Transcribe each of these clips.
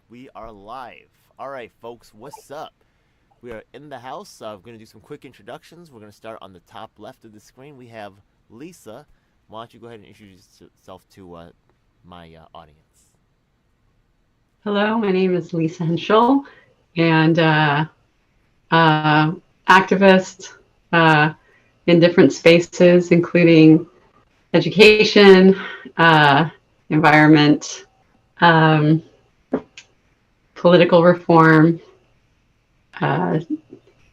We are live. All right, folks, what's up? We are in the house. We're going to do some quick introductions. We're going to start on the top left of the screen. We have Lisa. Why don't you go ahead and introduce yourself to my audience? Hello, my name is Lisa Henschel, and uh, activist uh, in different spaces, including education, uh, environment, um, political reform, uh,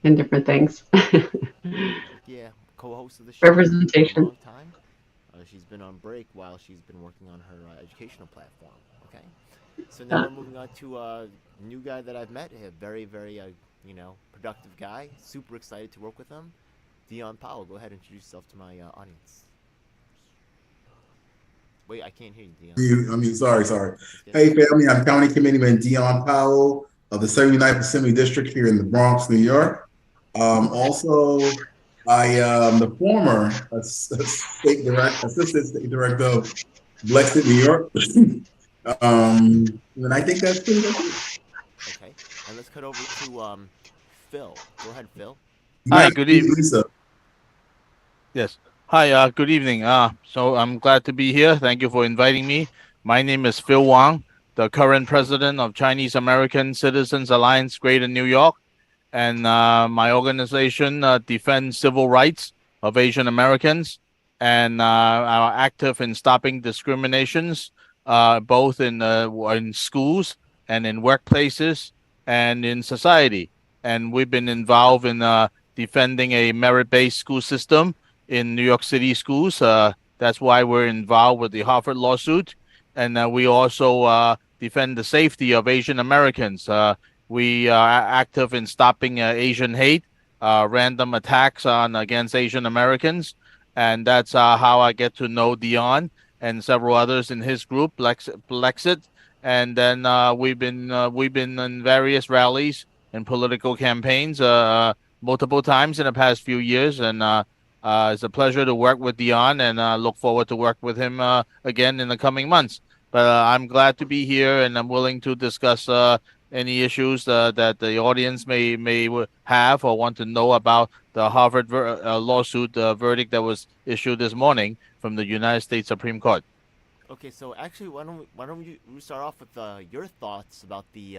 and different things. Yeah, co-host of the show for a Representation. long time. She's been on break while she's been working on her educational platform. Okay, so now Uh, we're moving on to a new guy that I've met. A very, very, productive guy. Super excited to work with him. Dion Powell, go ahead and introduce yourself to my audience. Wait, I can't hear you, Dion. Sorry. Let's get it. Hey, family, I'm County Committeeman Dion Powell of the 79th Assembly District here in the Bronx, New York. Also, I am the former assistant state director of Lexington, New York. And I think that's pretty much it. Okay, and let's cut over to Phil. Go ahead, Phil. You might Hi, have to good mute evening. Lisa. Yes. Hi, good evening. So I'm glad to be here. Thank you for inviting me. My name is Phil Wong, the current president of Chinese American Citizens Alliance Greater New York, and my organization defends civil rights of Asian Americans and are active in stopping discriminations, both in schools and in workplaces and in society. And we've been involved in defending a merit-based school system in New York City schools. That's why we're involved with the Harvard lawsuit, and we also defend the safety of Asian Americans. We are active in stopping Asian hate, random attacks on against Asian Americans, and that's how I get to know Dion and several others in his group, Lexit. And then we've been in various rallies and political campaigns multiple times in the past few years, and it's a pleasure to work with Dion, and look forward to work with him again in the coming months. But I'm glad to be here, and I'm willing to discuss any issues that the audience may have or want to know about the Harvard lawsuit verdict that was issued this morning from the United States Supreme Court. Okay, so actually, why don't we start off with your thoughts about the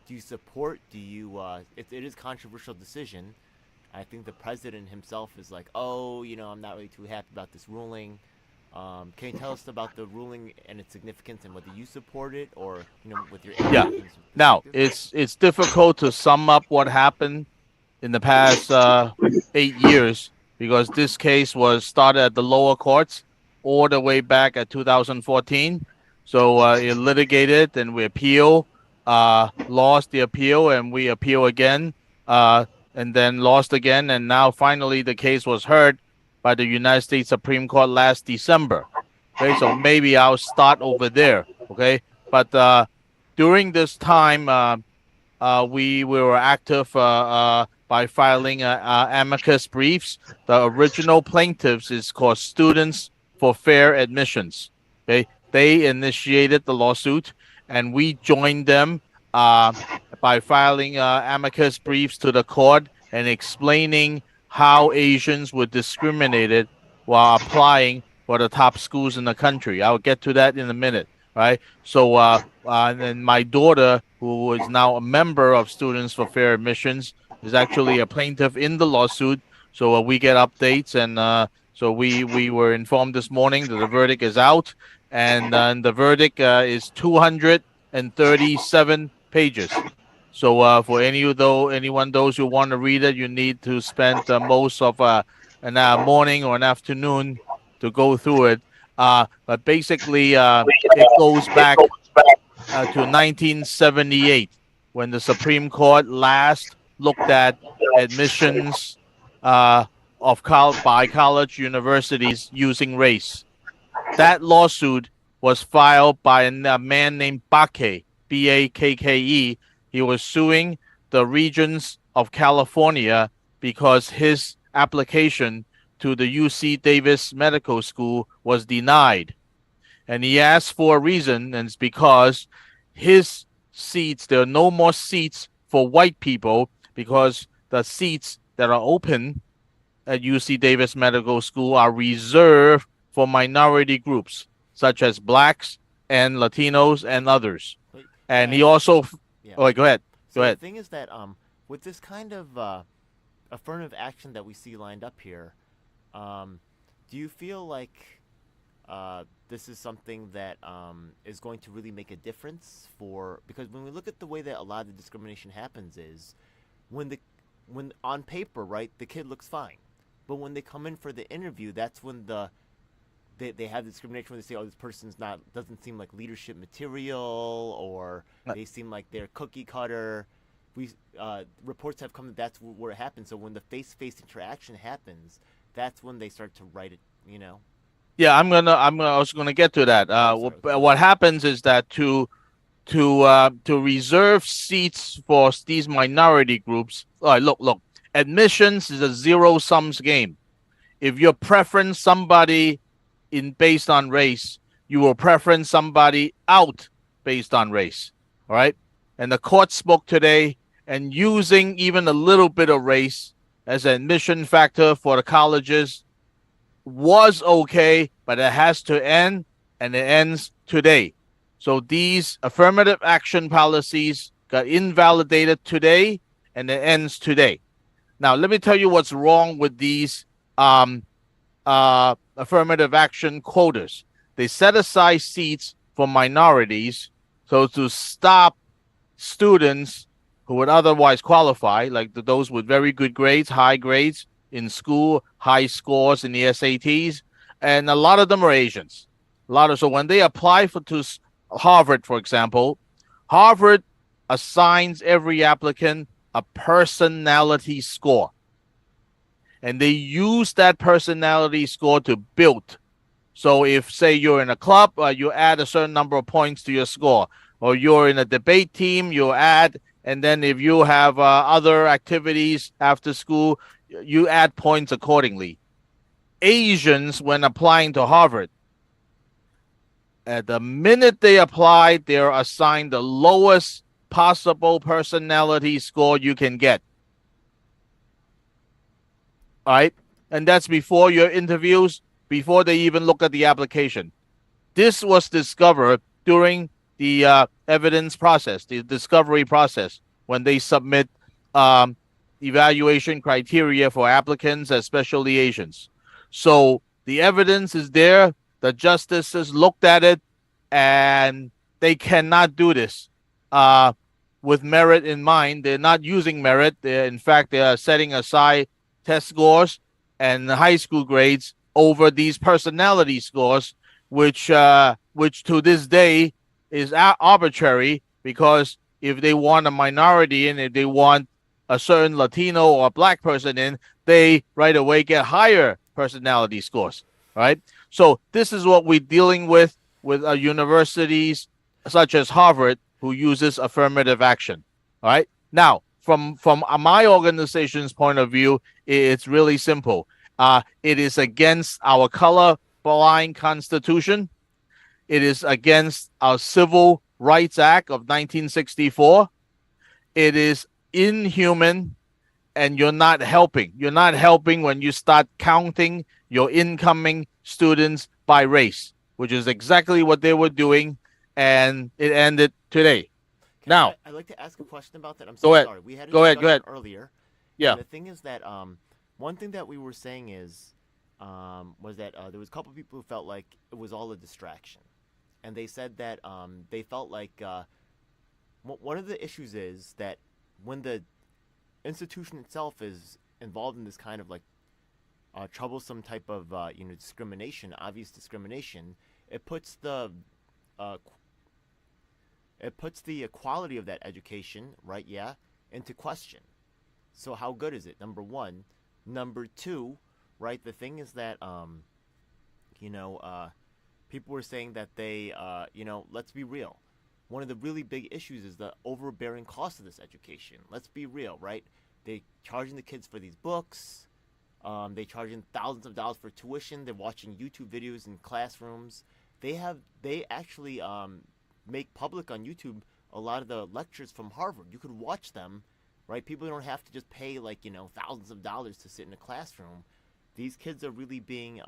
do you support? Do you? It is a controversial decision. I think the president himself is like, oh, I'm not really too happy about this ruling. Can you tell us about the ruling and its significance and whether you support it or with your Asian Yeah. Americans Now perspective? it's difficult to sum up what happened in the past 8 years because this case was started at the lower courts all the way back at 2014. So it litigated and we appeal, lost the appeal, and we appeal again, uh, and then lost again, and now finally the case was heard by the United States Supreme Court last December. Okay, so maybe I'll start over there. Okay, but during this time, we were active by filing amicus briefs. The original plaintiffs is called Students for Fair Admissions. Okay, they initiated the lawsuit, and we joined them uh, by filing amicus briefs to the court and explaining how Asians were discriminated while applying for the top schools in the country. I'll get to that in a minute. Right. So and then my daughter, who is now a member of Students for Fair Admissions, is actually a plaintiff in the lawsuit. So we get updates, and so we were informed this morning that the verdict is out, and the verdict is 237 pages. So for anyone those who want to read it, you need to spend most of an morning or an afternoon to go through it. But basically, it goes back to 1978 when the Supreme Court last looked at admissions uh, by college universities using race. That lawsuit was filed by a man named Bakke, Bakke. He was suing the regions of California because his application to the UC Davis Medical School was denied. And he asked for a reason, and it's because his seats. There are no more seats for white people because the seats that are open at UC Davis Medical School are reserved for minority groups such as blacks and Latinos and others. And Yeah, he also, yeah. oh, wait, go ahead. Go So the ahead. thing is that with this kind of affirmative action that we see lined up here, do you feel like this is something that is going to really make a difference for? Because when we look at the way that a lot of the discrimination happens is when on paper, right, the kid looks fine, but when they come in for the interview, that's when they have discrimination when they say, oh, this person's not doesn't seem like leadership material, or they seem like they're cookie cutter. We reports have come that that's where it happens. So when the face-to-face interaction happens, that's when they start to write it. Yeah, I was gonna get to that. What happens is that to reserve seats for these minority groups. All right, look. Admissions is a zero sums game. If you preference somebody based on race, you will preference somebody out based on race. All right, and the court spoke today, and using even a little bit of race as an admission factor for the colleges was okay, but it has to end, and it ends today. So these affirmative action policies got invalidated today, and it ends today. Now, let me tell you what's wrong with these affirmative action quotas. They set aside seats for minorities, so to stop students who would otherwise qualify, like those with very good grades, high grades in school, high scores in the SATs, and a lot of them are Asians. So when they apply to Harvard, for example, Harvard assigns every applicant a personality score, and they use that personality score to build. So if, say, you're in a club, you add a certain number of points to your score, or you're in a debate team, you add, and then if you have other activities after school, you add points accordingly. Asians, when applying to Harvard, at the minute they apply, they're assigned the lowest possible personality score you can get. All right? And that's before your interviews, before they even look at the application. This was discovered during the evidence process, the discovery process, when they submit evaluation criteria for applicants, especially Asians. So the evidence is there. The justices looked at it, and they cannot do this with merit in mind. They're not using merit. In fact, they are setting aside test scores and high school grades over these personality scores, which to this day is arbitrary, because if they want a minority and if they want a certain Latino or black person in, they right away get higher personality scores, right? So this is what we're dealing with universities such as Harvard, who uses affirmative action, all right? Now, from my organization's point of view, it's really simple. It is against our colorblind Constitution. It is against our Civil Rights Act of 1964. It is inhuman, and you're not helping. You're not helping when you start counting your incoming students by race, which is exactly what they were doing, and it ended today. Now, I'd like to ask a question about that. I'm so sorry. We had a discussion earlier. Yeah. And the thing is that one thing that we were saying is was that there was a couple of people who felt like it was all a distraction, and they said that they felt like one of the issues is that when the institution itself is involved in this kind of like troublesome type of discrimination, obvious discrimination, it puts the quality of that education, right? Yeah, into question. So how good is it? Number one. Number two, right? The thing is that people were saying that they let's be real. One of the really big issues is the overbearing cost of this education. Let's be real, right? They charging the kids for these books. They charging thousands of dollars for tuition. They're watching YouTube videos in classrooms. They actually make public on YouTube a lot of the lectures from Harvard. You could watch them, right? People don't have to just pay like, you know, thousands of dollars to sit in a classroom. These kids are really being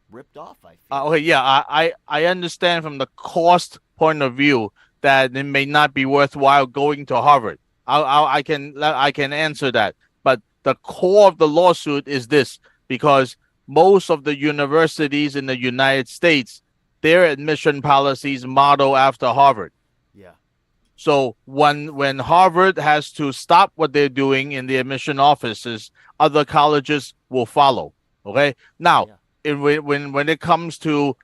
ripped off, I feel. Okay, yeah, I understand from the cost point of view that it may not be worthwhile going to Harvard. I can answer that. But the core of the lawsuit is this, because most of the universities in the United States, their admission policies model after Harvard. Yeah. So when Harvard has to stop what they're doing in the admission offices, other colleges will follow. Okay. Now, when it comes to,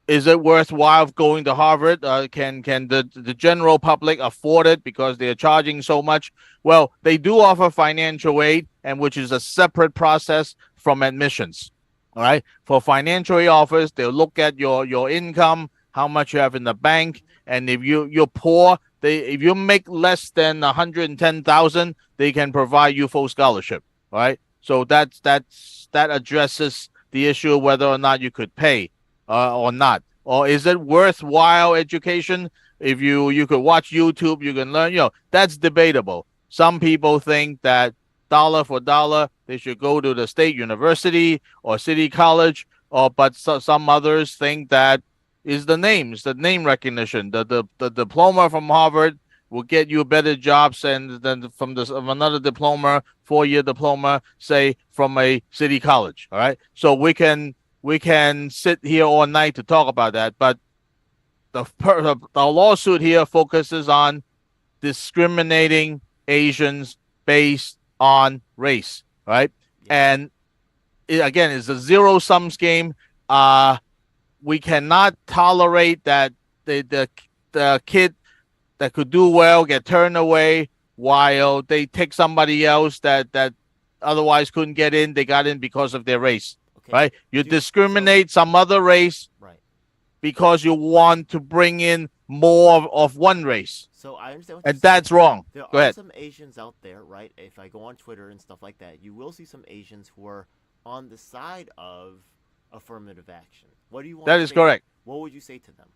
is it worthwhile going to Harvard? Can the general public afford it because they're charging so much? Well, they do offer financial aid, and which is a separate process from admissions. All right. For financial aid offers, they'll look at your income, how much you have in the bank, and if you're poor, if you make less than 110,000, they can provide you full scholarship. All right. So that addresses the issue of whether or not you could pay or not. Or is it worthwhile education? If you could watch YouTube, you can learn, that's debatable. Some people think that dollar for dollar, they should go to the state university or city college, but some others think that is the name recognition. The diploma from Harvard will get you better jobs than from another diploma, 4-year diploma, say from a city college. All right. So we can sit here all night to talk about that, but the lawsuit here focuses on discriminating Asians based on race, right? Yeah. And again, it's a zero-sum game. We cannot tolerate that the kid that could do well get turned away while they take somebody else that otherwise couldn't get in. They got in because of their race, right? You discriminate some other race, right, because you want to bring in more of one race. So I understand, and that's wrong. There Go ahead. Some Asians out there, right? If I go on Twitter and stuff like that, you will see some Asians who are on the side of affirmative action. What do you want? That is correct. What would you say to them?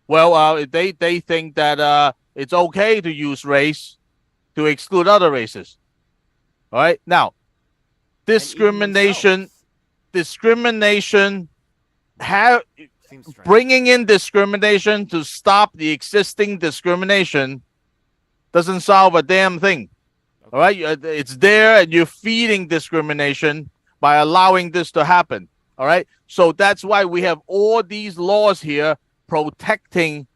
Well, they think that it's okay to use race to exclude other races. All right. Now, discrimination, bringing in discrimination to stop the existing discrimination doesn't solve a damn thing. Okay. All right. It's there, and you're feeding discrimination by allowing this to happen. All right. So that's why we have all these laws here protecting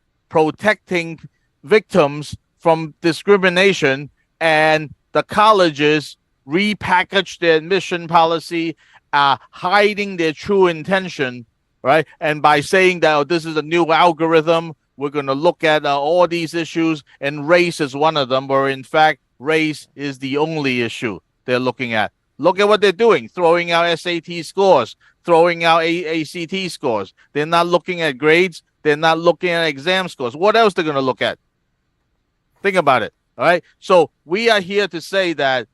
victims from discrimination, and the colleges repackage their admission policy, hiding their true intention, right? And by saying that this is a new algorithm, we're going to look at all these issues, and race is one of them, where in fact race is the only issue they're looking at. Look at what they're doing, throwing out SAT scores, throwing out ACT scores. They're not looking at grades. They're not looking at exam scores. What else they're going to look at? Think about it. All right. So we are here to say that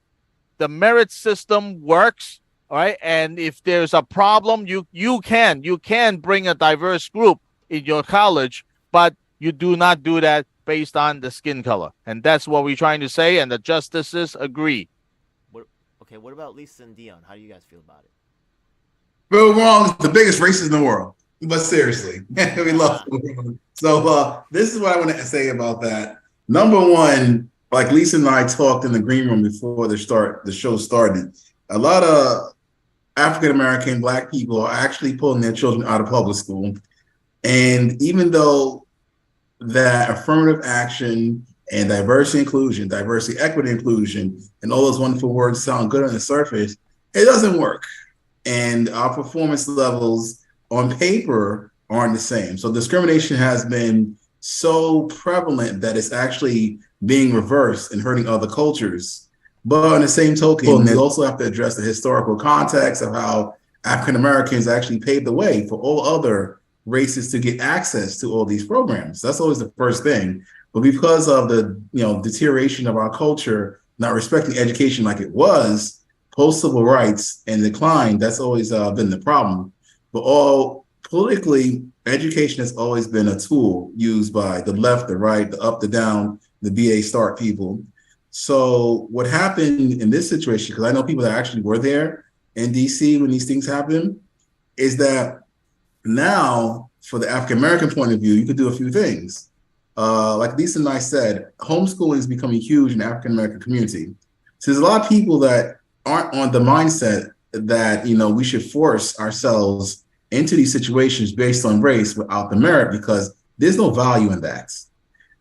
the merit system works. All right. And if there's a problem, you can bring a diverse group in your college, but you do not do that based on the skin color. And that's what we're trying to say. And the justices agree. Okay, what about Lisa and Dion? How do you guys feel about it? Bill Wong is the biggest racist in the world. But seriously, we love him. So this is what I want to say about that. Number one, like Lisa and I talked in the green room before the show started, a lot of African-American Black people are actually pulling their children out of public school. And even though that affirmative action and diversity, equity, inclusion, and all those wonderful words sound good on the surface, it doesn't work. And our performance levels on paper aren't the same. So discrimination has been so prevalent that it's actually being reversed and hurting other cultures. But on the same token, they also have to address the historical context of how African Americans actually paved the way for all other races to get access to all these programs. That's always the first thing. But because of the deterioration of our culture, not respecting education like it was, post-civil rights and decline, that's always been the problem. But all politically, education has always been a tool used by the left, the right, the up, the down, the BA start people. So what happened in this situation, because I know people that actually were there in DC when these things happened, is that now for the African American point of view, you could do a few things. Like Lisa and I said, homeschooling is becoming huge in the African American community. So there's a lot of people that aren't on the mindset that we should force ourselves into these situations based on race without the merit, because there's no value in that.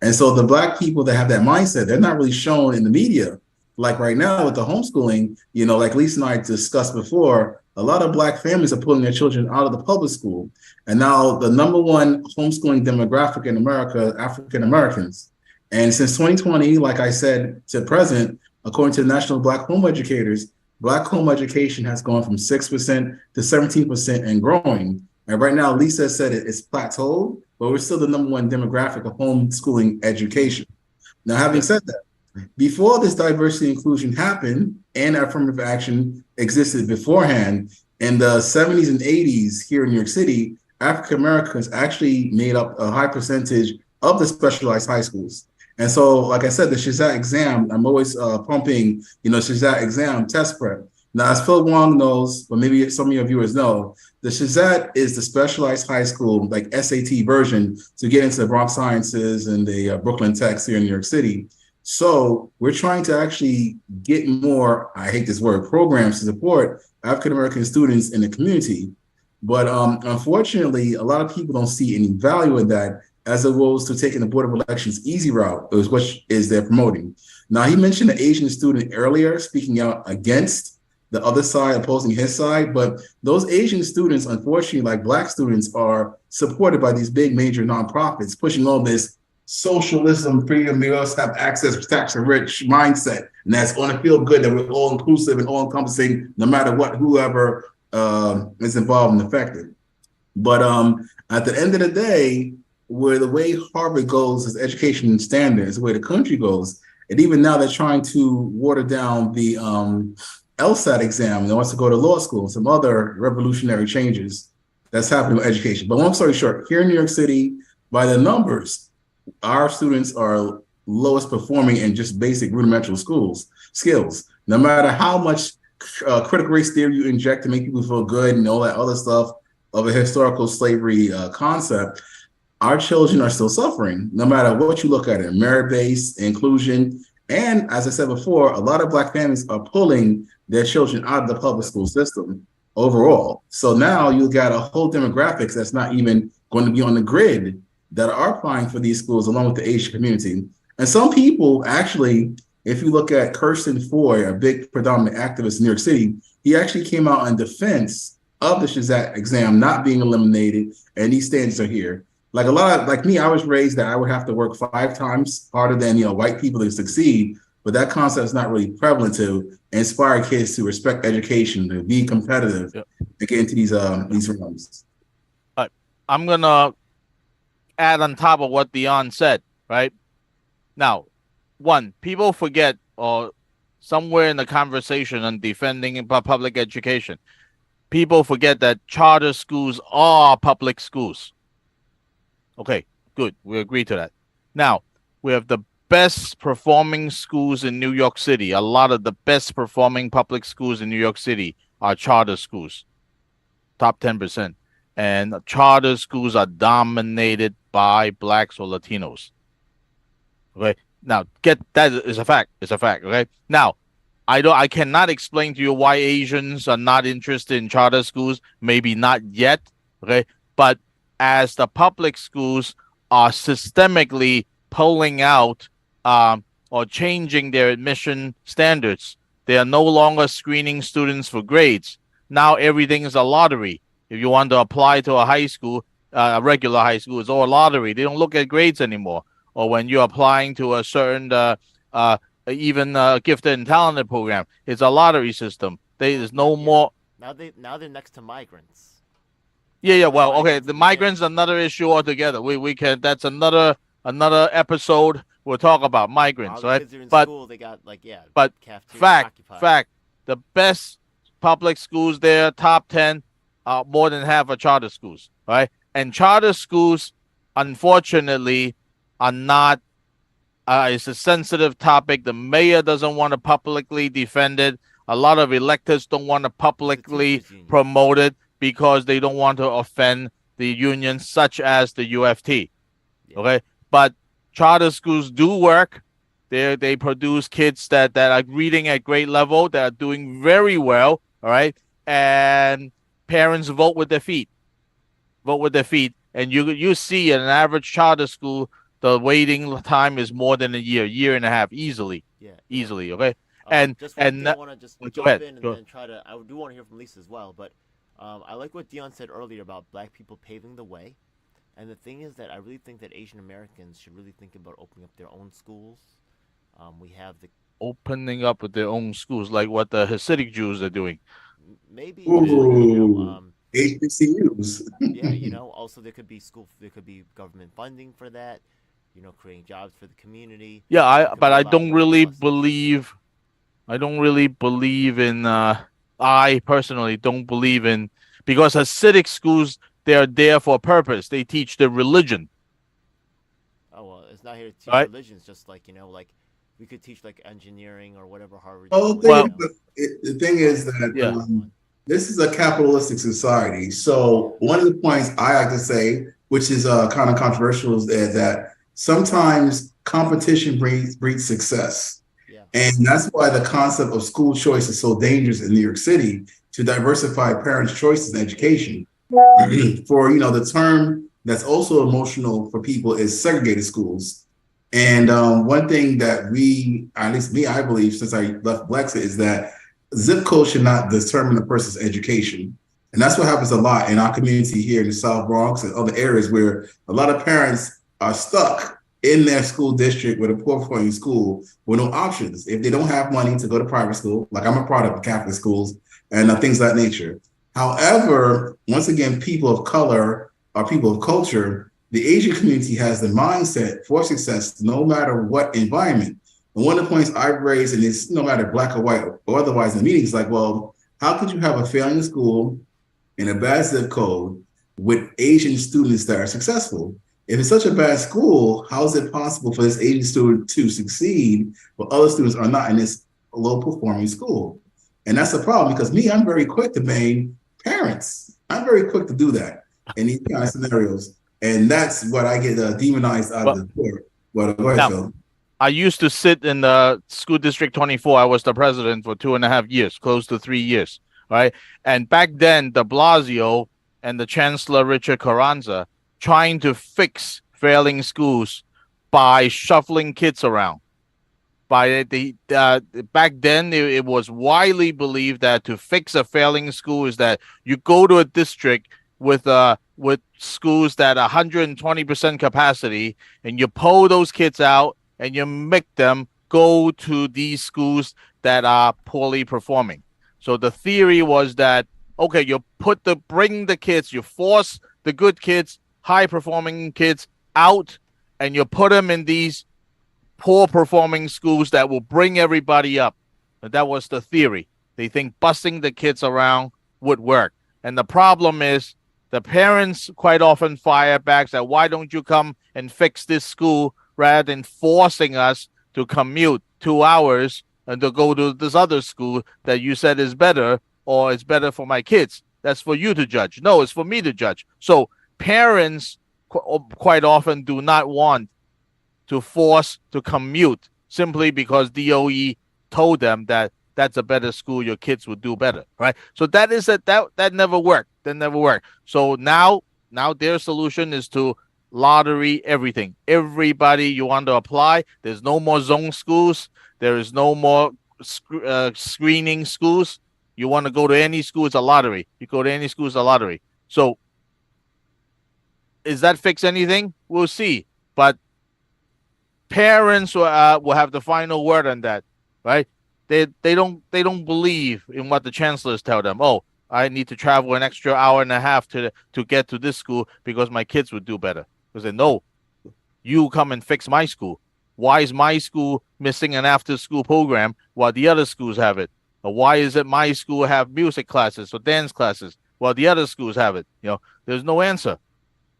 And so the Black people that have that mindset, they're not really shown in the media. Like right now with the homeschooling, like Lisa and I discussed before, a lot of Black families are pulling their children out of the public school. And now the number one homeschooling demographic in America, African Americans. And since 2020, like I said, to present, according to the National Black Home Educators, Black home education has gone from 6% to 17% and growing. And right now, Lisa said it's plateaued, but we're still the number one demographic of homeschooling education. Now, having said that, before this diversity inclusion happened and affirmative action existed beforehand, in the 70s and 80s here in New York City, African Americans actually made up a high percentage of the specialized high schools. And so, like I said, the Shazat exam, I'm always pumping, Shazat exam test prep. Now, as Phil Wong knows, but maybe some of your viewers know, the Shazat is the specialized high school, like SAT version, to get into the Bronx Sciences and the Brooklyn Techs here in New York City. So we're trying to actually get more, I hate this word, programs to support African-American students in the community. But unfortunately, a lot of people don't see any value in that, as opposed to taking the Board of Elections easy route, which is they're promoting. Now, he mentioned the Asian student earlier, speaking out against the other side, opposing his side. But those Asian students, unfortunately, like Black students, are supported by these big major nonprofits pushing all this socialism, freedom, we also have access, protect the rich mindset. And that's going to feel good that we're all inclusive and all encompassing, no matter what, whoever is involved and affected. But at the end of the day, where the way Harvard goes as education standards, the way the country goes, and even now they're trying to water down the LSAT exam. They want to go to law school and some other revolutionary changes that's happening with education. But long story short, here in New York City, by the numbers, our students are lowest performing in just basic rudimental skills. No matter how much critical race theory you inject to make people feel good and all that other stuff of a historical slavery concept, our children are still suffering, no matter what you look at it, merit-based, inclusion. And as I said before, a lot of Black families are pulling their children out of the public school system overall. So now you got a whole demographics that's not even going to be on the grid that are applying for these schools along with the Asian community. And some people actually, if you look at Kirsten Foy, a big predominant activist in New York City, he actually came out in defense of the Shazat exam not being eliminated, and these standards are here. Like like me, I was raised that I would have to work 5 times harder than white people to succeed, but that concept is not really prevalent to inspire kids to respect education, to be competitive, and get into these realms. I'm gonna add on top of what Dion said. Right now, one, people forget, or somewhere in the conversation on defending public education, people forget that charter schools are public schools. Okay, good. We agree to that. Now, we have the best performing schools in New York City. A lot of the best performing public schools in New York City are charter schools, top 10%. And charter schools are dominated by Blacks or Latinos. Okay, now that is a fact. It's a fact. Okay, now I cannot explain to you why Asians are not interested in charter schools. Maybe not yet. Okay, but as the public schools are systemically pulling out or changing their admission standards, they are no longer screening students for grades. Now everything is a lottery. If you want to apply to a high school, a regular high school, it's all a lottery. They don't look at grades anymore. Or when you're applying to a certain even gifted and talented program, it's a lottery system. There's no more. Now they're next to migrants. Yeah. Well, okay. The migrants are another issue altogether. We can. That's another episode. We'll talk about migrants, right? But school, they got But fact. The best public schools there, top 10, more than half are charter schools, right? And charter schools, unfortunately, are not. It's a sensitive topic. The mayor doesn't want to publicly defend it. A lot of electors don't want to publicly promote it because they don't want to offend the unions, such as the UFT. Yeah. Okay, but charter schools do work. They produce kids that are reading at grade level, that are doing very well. All right, and parents vote with their feet. Vote with their feet, and you see in an average charter school, the waiting time is more than a year and a half, easily. Yeah. Easily. Okay, Just one thing I want to just go jump ahead. in and Go. then try to. I do want to hear from Lisa as well, but I like what Dion said earlier about black people paving the way. And the thing is that I really think that Asian Americans should really think about opening up their own schools. We have the Opening up with their own schools, like what the Hasidic Jews are doing. maybe Ooh, HBCUs. yeah, also there could be government funding for that. Creating jobs for the community. Yeah, There could but be a I lot don't more really pluses. believe. I don't really believe in. I personally don't believe in, because Hasidic schools, they are there for a purpose. They teach the religion, Oh well, it's not here to teach right? religion. It's just like like we could teach like engineering or whatever Harvard. Oh, Well, the thing is that yeah. this is a capitalistic society. So one of the points I like to say, which is kind of controversial, is that sometimes competition breeds success. Yeah. And that's why the concept of school choice is so dangerous in New York City, to diversify parents' choices in education. For the term that's also emotional for people is segregated schools. And one thing that at least me, I believe, since I left Blexa, is that zip code should not determine a person's education. And that's what happens a lot in our community here in the South Bronx and other areas, where a lot of parents are stuck in their school district with a poor performing school with no options. If they don't have money to go to private school, like I'm a product of Catholic schools and things of that nature. However, once again, people of color or people of culture, the Asian community has the mindset for success no matter what environment. And one of the points I've raised, and it's no matter black or white or otherwise in meetings, like, well, how could you have a failing school in a bad zip code with Asian students that are successful? If it's such a bad school, how is it possible for this Asian student to succeed while other students are not in this low performing school? And that's the problem, because I'm very quick to blame parents. I'm very quick to do that in these kind of scenarios. And that's what I get demonized out of the court. Well, go ahead, Phil. I used to sit in the school district 24. I was the president for 2.5 years, close to 3 years, right? And back then, de Blasio and the Chancellor Richard Carranza trying to fix failing schools by shuffling kids around. By back then, it was widely believed that to fix a failing school is that you go to a district with schools that are 120% capacity, and you pull those kids out and you make them go to these schools that are poorly performing. So the theory was that, okay, you bring the kids, you force the good kids, high performing kids out, and you put them in these poor performing schools that will bring everybody up. And that was the theory. They think busing the kids around would work. And the problem is, the parents quite often fire back that, why don't you come and fix this school rather than forcing us to commute 2 hours and to go to this other school that you said is better, or it's better for my kids. That's for you to judge. No, it's for me to judge. So parents quite often do not want to force to commute simply because DOE told them that that's a better school, your kids would do better, right? So that never worked. That never worked. So now their solution is to lottery everything. Everybody you want to apply. There's no more zone schools. There is no more screening schools. You want to go to any school, it's a lottery. You go to any school, it's a lottery. So is that fix anything? We'll see. But parents will have the final word on that, right? They don't believe in what the chancellors tell them. Oh, I need to travel an extra hour and a half to get to this school because my kids would do better. Because they know, you come and fix my school. Why is my school missing an after-school program while the other schools have it? Or why is it my school have music classes or dance classes while the other schools have it? There's no answer.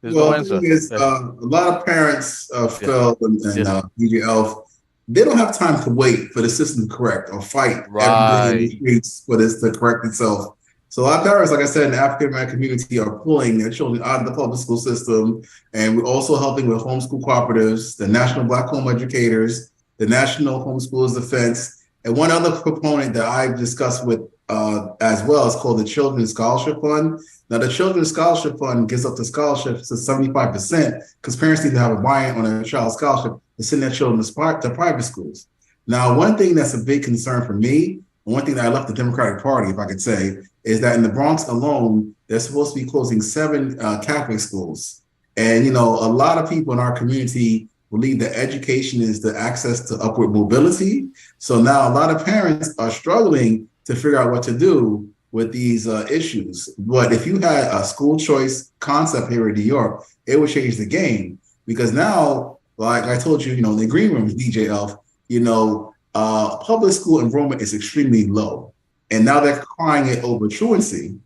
There's no Well, the answer. thing is, Yeah. a lot of parents, Yeah. Phil and Yeah. djelf, they don't have time to wait for the system to correct or fight every day in the Right. streets for this to correct itself. So a lot of parents, like I said, in the African American community are pulling their children out of the public school system. And we're also helping with homeschool cooperatives, the National Black Home Educators, the National Homeschoolers Defense. And one other proponent that I've discussed with as well is called the Children's Scholarship Fund. Now, the Children's Scholarship Fund gives up the scholarships to 75% because parents need to have a buy-in on a child's scholarship to send their children to private schools. Now, one thing that's a big concern for me, one thing that I left the Democratic Party, if I could say, is that in the Bronx alone, they're supposed to be closing 7 Catholic schools. And, a lot of people in our community believe that education is the access to upward mobility. So now a lot of parents are struggling to figure out what to do with these issues. But if you had a school choice concept here in New York, it would change the game. Because now, like I told you, in the green room, djelf, public school enrollment is extremely low. And now they're crying it over truancy.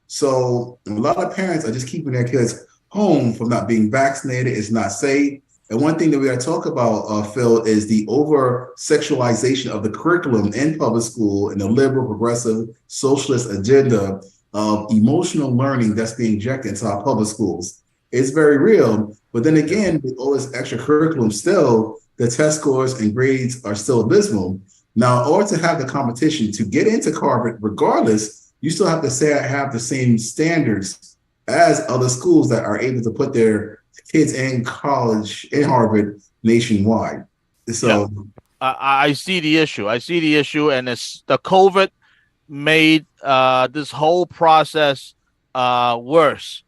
So a lot of parents are just keeping their kids home from not being vaccinated. It's not safe. And one thing that we got to talk about, Phil, is the over-sexualization of the curriculum in public school and the liberal, progressive, socialist agenda of emotional learning that's being injected into our public schools. It's very real. But then again, with all this extra curriculum still, the test scores and grades are still abysmal. Now, in order to have the competition to get into Harvard, regardless, you still have to say have the same standards as other schools that are able to put their kids in college in Harvard nationwide. So I see the issue. And it's the COVID made this whole process worse.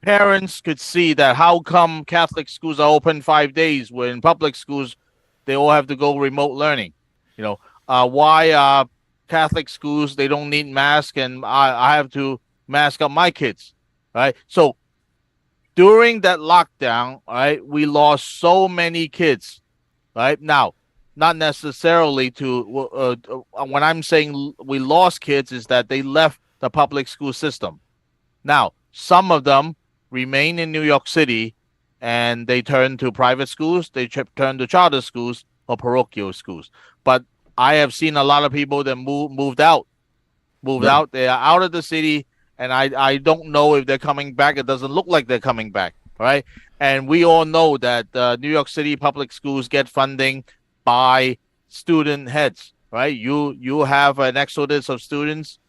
Parents could see that how come Catholic schools are open 5 days when public schools they all have to go remote learning. Why Catholic schools they don't need masks and I have to mask up my kids, right? So during that lockdown, right, we lost so many kids, right? Now, not necessarily to when I'm saying we lost kids is that they left the public school system. Now, some of them remain in New York City and they turn to private schools, they turn to charter schools or parochial schools. But I have seen a lot of people that moved out. Right. They are out of the city, and I don't know if they're coming back. It doesn't look like they're coming back, right? And we all know that New York City public schools get funding by student heads, right? You have an exodus of students,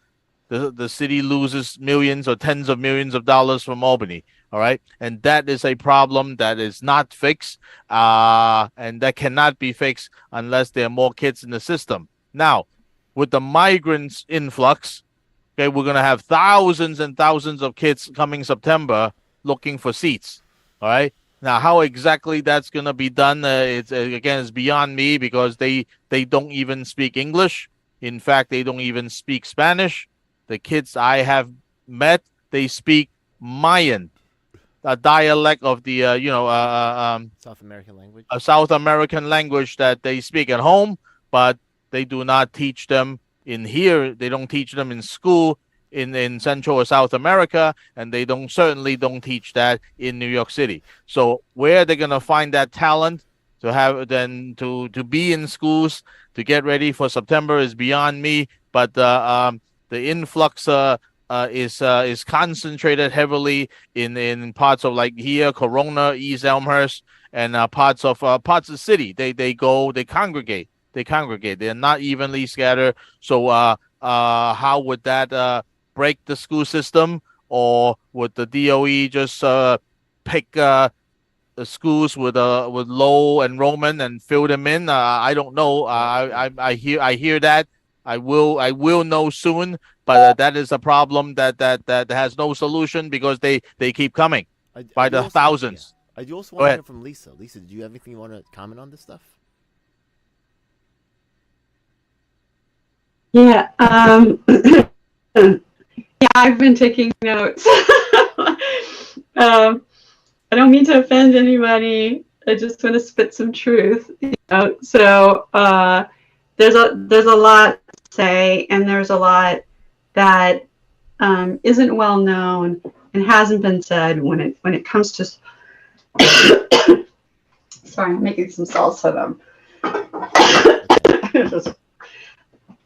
the city loses millions or tens of millions of dollars from Albany. All right. And that is a problem that is not fixed. And that cannot be fixed unless there are more kids in the system. Now, with the migrants influx, okay, we're going to have thousands and thousands of kids coming September looking for seats. All right. Now, how exactly that's going to be done, it's beyond me because they don't even speak English. In fact, they don't even speak Spanish. The kids I have met, they speak Mayan, a dialect of the South American language. a South American language that they speak at home, but they do not teach them in here. They don't teach them in school in Central or South America, and they certainly don't teach that in New York City. So where are they gonna find that talent to have then to be in schools to get ready for September is beyond me. But the influx is concentrated heavily in parts of like here, Corona, East Elmhurst, and parts of the city. They congregate. They're not evenly scattered. So how would that break the school system, or would the DOE just pick the schools with low enrollment and fill them in? I don't know. I hear that. I will know soon, but that is a problem that has no solution because they keep coming by the thousands. I do also Go want to ahead. hear from Lisa. Lisa, do you have anything you want to comment on this stuff? Yeah. Yeah, I've been taking notes. I don't mean to offend anybody. I just want to spit some truth. So there's a lot to say, and there's a lot that isn't well known. and hasn't been said when it comes to. Sorry, I'm making some salsa though.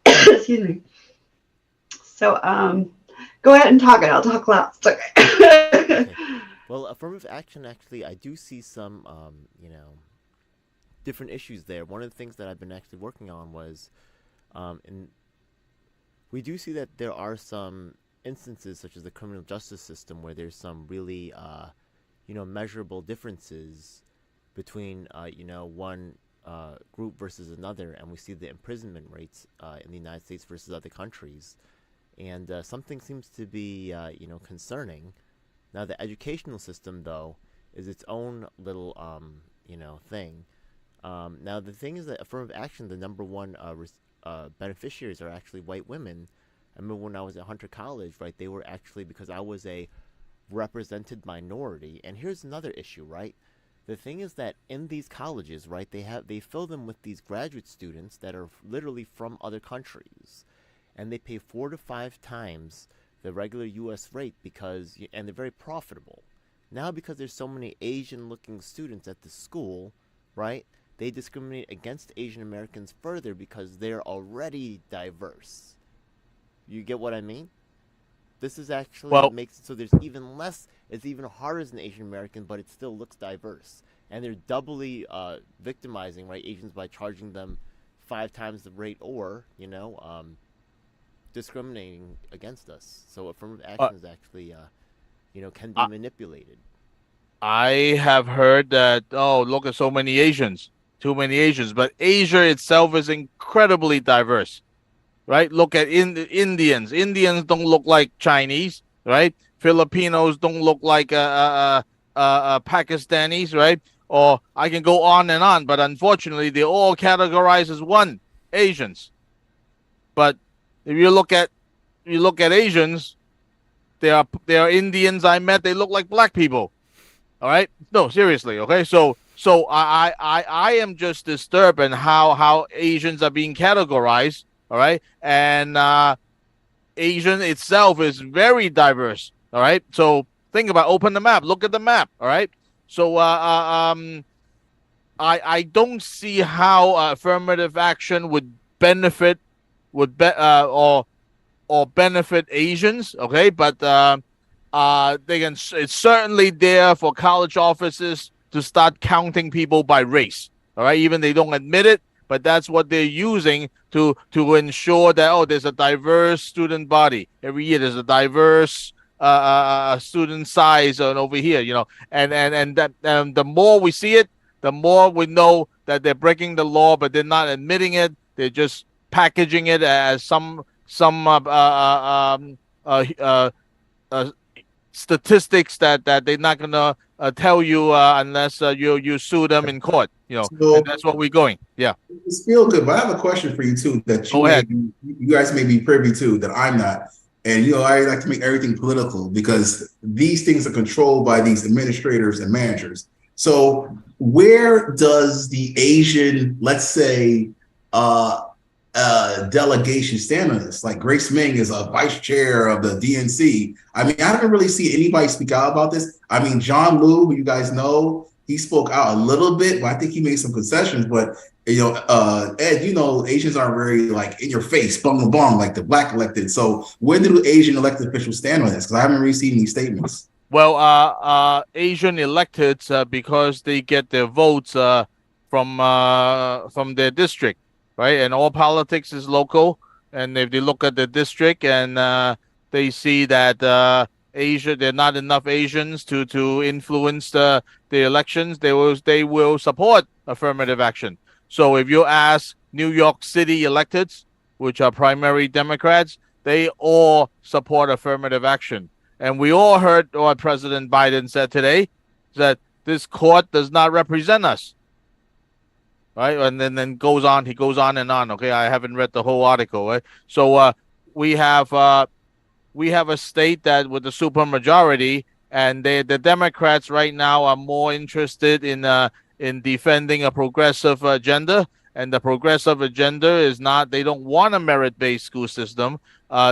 Excuse me. So go ahead and talk it. I'll talk last. Okay. Okay. Well, affirmative action, actually, I do see some, different issues there. One of the things that I've been actually working on was, and we do see that there are some instances, such as the criminal justice system, where there's some really, measurable differences between, one group versus another, and we see the imprisonment rates in the United States versus other countries. And something seems to be, concerning. Now, the educational system, though, is its own little, thing. Now, the thing is that affirmative action, the number one beneficiaries are actually white women. I remember when I was at Hunter College, right, they were actually, because I was a represented minority. And here's another issue, right? The thing is that in these colleges, right, they fill them with these graduate students that are literally from other countries. And they pay 4 to 5 times the regular U.S. rate and they're very profitable. Now, because there's so many Asian-looking students at the school, right, they discriminate against Asian Americans further because they're already diverse. You get what I mean? This is actually makes it so there's even less. It's even harder as an Asian American, but it still looks diverse. And they're doubly victimizing, right, Asians by charging them 5 times the rate, or discriminating against us. So affirmative action is actually, can be manipulated. I have heard that, look at so many Asians, too many Asians, but Asia itself is incredibly diverse, right? Look at Indians. Indians don't look like Chinese, right? Filipinos don't look like Pakistanis, right? Or I can go on and on, but unfortunately, they're all categorized as one, Asians. But if you look at Asians, there are Indians I met. They look like black people. All right, no, seriously. Okay, so I am just disturbed in how Asians are being categorized. All right, and Asian itself is very diverse. All right, so think about, open the map, look at the map. All right, so I don't see how affirmative action would benefit or benefit Asians, okay? But it's certainly there for college offices to start counting people by race, all right? Even they don't admit it, but that's what they're using to ensure that, there's a diverse student body. Every year there's a diverse student size over here, and that the more we see it, the more we know that they're breaking the law, but they're not admitting it. They're just packaging it as some statistics that they're not gonna tell you unless you sue them in court. So, and that's what we're going. Yeah, it's feel good, but I have a question for you too that you guys may be privy to that I'm not. And I like to make everything political because these things are controlled by these administrators and managers. So where does the Asian, let's say, delegation stand on this? Like Grace Ming is a vice chair of the DNC. I mean, I haven't really seen anybody speak out about this. I mean, John Liu, who you guys know, he spoke out a little bit, but I think he made some concessions. But Ed, Asians aren't very like in your face, bung like the black elected. So where do Asian elected officials stand on this? Because I haven't really seen any statements. Well, Asian electeds because they get their votes from their district, right? And all politics is local. And if they look at the district and they see that Asia, there are not enough Asians to influence the elections, they will support affirmative action. So if you ask New York City electeds, which are primary Democrats, they all support affirmative action. And we all heard what President Biden said today, that this court does not represent us. Right? And then he goes on and on. Okay, I haven't read the whole article. Right? So we have a state that with the supermajority, and the Democrats right now are more interested in defending a progressive agenda. And the progressive agenda is not, they don't want a merit-based school system.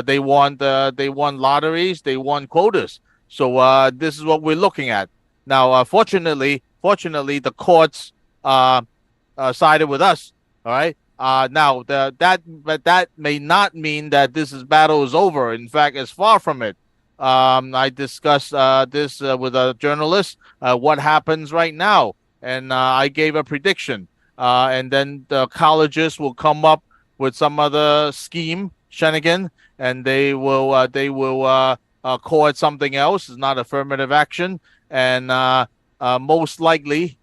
They want lotteries, they want quotas. So this is what we're looking at now. Fortunately, the courts sided with us. All right. Now but that may not mean that battle is over. In fact, it's far from it. I discussed this with a journalist. What happens right now, and I gave a prediction. And then the colleges will come up with some other scheme, shenanigan, and they will call it something else. It's not affirmative action, and most likely,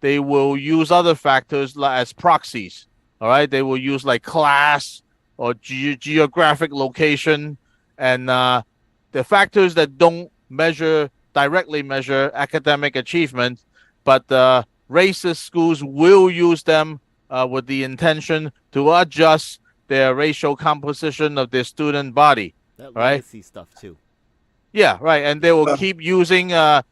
they will use other factors as proxies. All right, they will use like class or geographic location, and the factors that don't directly measure academic achievement, but racist schools will use them with the intention to adjust their racial composition of their student body. That Right? legacy stuff too. Yeah, right. And they will keep using the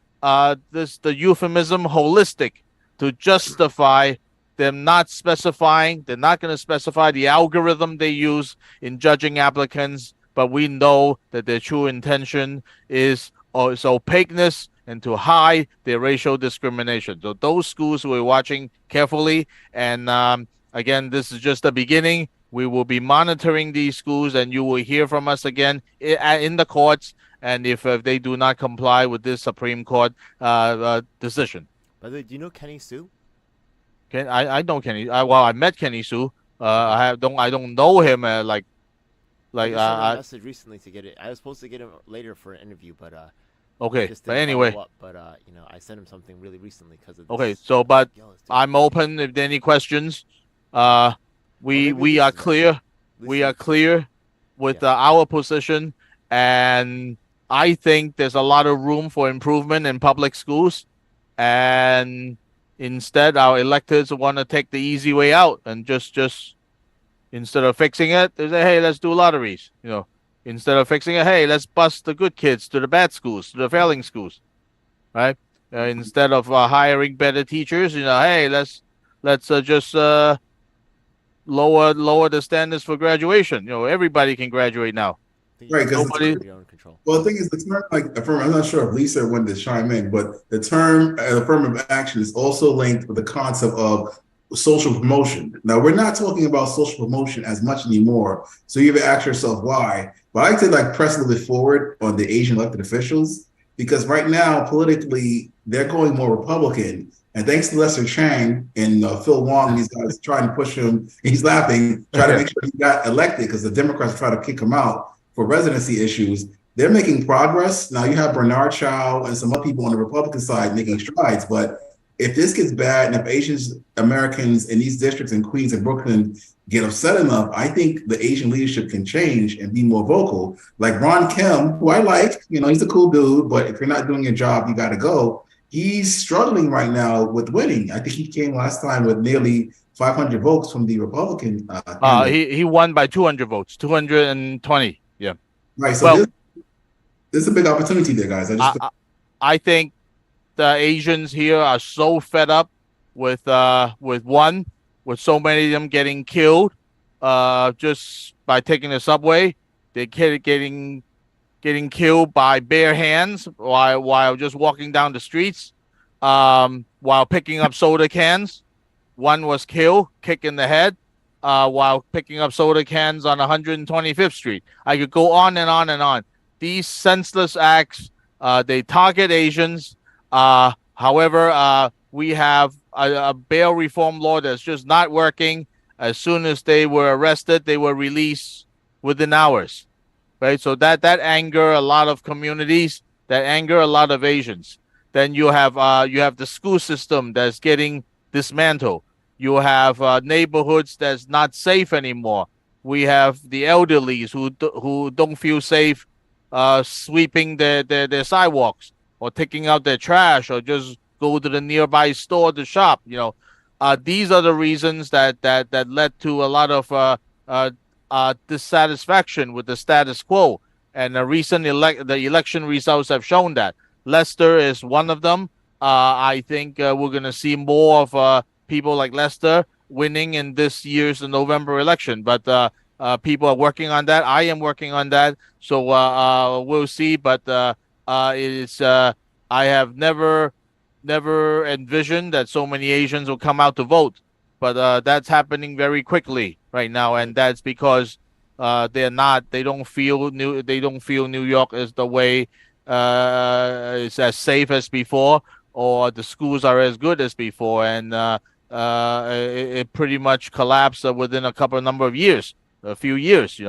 euphemism holistic to justify them not specifying. They're not going to specify the algorithm they use in judging applicants, but we know that their true intention is opaqueness and to hide their racial discrimination. So those schools we're watching carefully, and again, this is just the beginning. We will be monitoring these schools, and you will hear from us again in the courts. And if they do not comply with this Supreme Court decision. By the way, do you know Kenny Sue? I know Kenny. I met Kenny Sue. I don't know him. I Like just sent him a I message recently to get it. I was supposed to get him later for an interview, but okay. just But didn't anyway, follow up. But you know, I sent him something really recently because of this. okay. So, but Yo, let's do it. I'm open if there are any questions. We maybe are listen. clear. We are clear with our position, and I think there's a lot of room for improvement in public schools, and instead our electeds want to take the easy way out and just instead of fixing it, they say, hey, let's do lotteries. Instead of fixing it, hey, let's bus the good kids to the bad schools, to the failing schools, right? Instead of hiring better teachers, hey, let's just lower the standards for graduation. Everybody can graduate now. Right, because control. well, the thing is, the term like affirmative. I'm not sure if Lisa wanted to chime in, but the term affirmative action is also linked with the concept of social promotion. Now, we're not talking about social promotion as much anymore, so you have to ask yourself why. But I like to press a little bit forward on the Asian elected officials, because right now politically they're going more Republican. And thanks to Lester Chang and Phil Wong, these guys trying to push him. He's laughing, trying to make sure he got elected because the Democrats try to kick him out for residency issues. They're making progress. Now you have Bernard Chow and some other people on the Republican side making strides. But if this gets bad and if Asian Americans in these districts in Queens and Brooklyn get upset enough, I think the Asian leadership can change and be more vocal. Like Ron Kim, who I like, he's a cool dude, but if you're not doing your job, you got to go. He's struggling right now with winning. I think he came last time with nearly 500 votes from the Republican. He won by 200 votes, 220. Yeah. Right. So this is a big opportunity there, guys. I think the Asians here are so fed up with so many of them getting killed just by taking the subway. They're getting killed by bare hands while just walking down the streets, while picking up soda cans. One was killed, kicked in the head, while picking up soda cans on 125th Street. I could go on and on and on. These senseless acts, they target Asians. However, we have a bail reform law that's just not working. As soon as they were arrested, they were released within hours. Right, so that anger a lot of communities, that anger a lot of Asians. Then you have the school system that's getting dismantled. You have neighborhoods that's not safe anymore. We have the elderlies who don't feel safe sweeping their sidewalks or taking out their trash or just go to the nearby store to shop. These are the reasons that led to a lot of dissatisfaction with the status quo, and the recent the election results have shown that. Lester is one of them. I think we're going to see more of people like Lester winning in this year's November election. But People are working on that. I am working on that. So we'll see. But it is. I have never envisioned that so many Asians will come out to vote. But that's happening very quickly right now, and that's because they're not. They don't feel New. They don't feel New York is the way. Is as safe as before, or the schools are as good as before, and it pretty much collapsed within a number of years, a few years.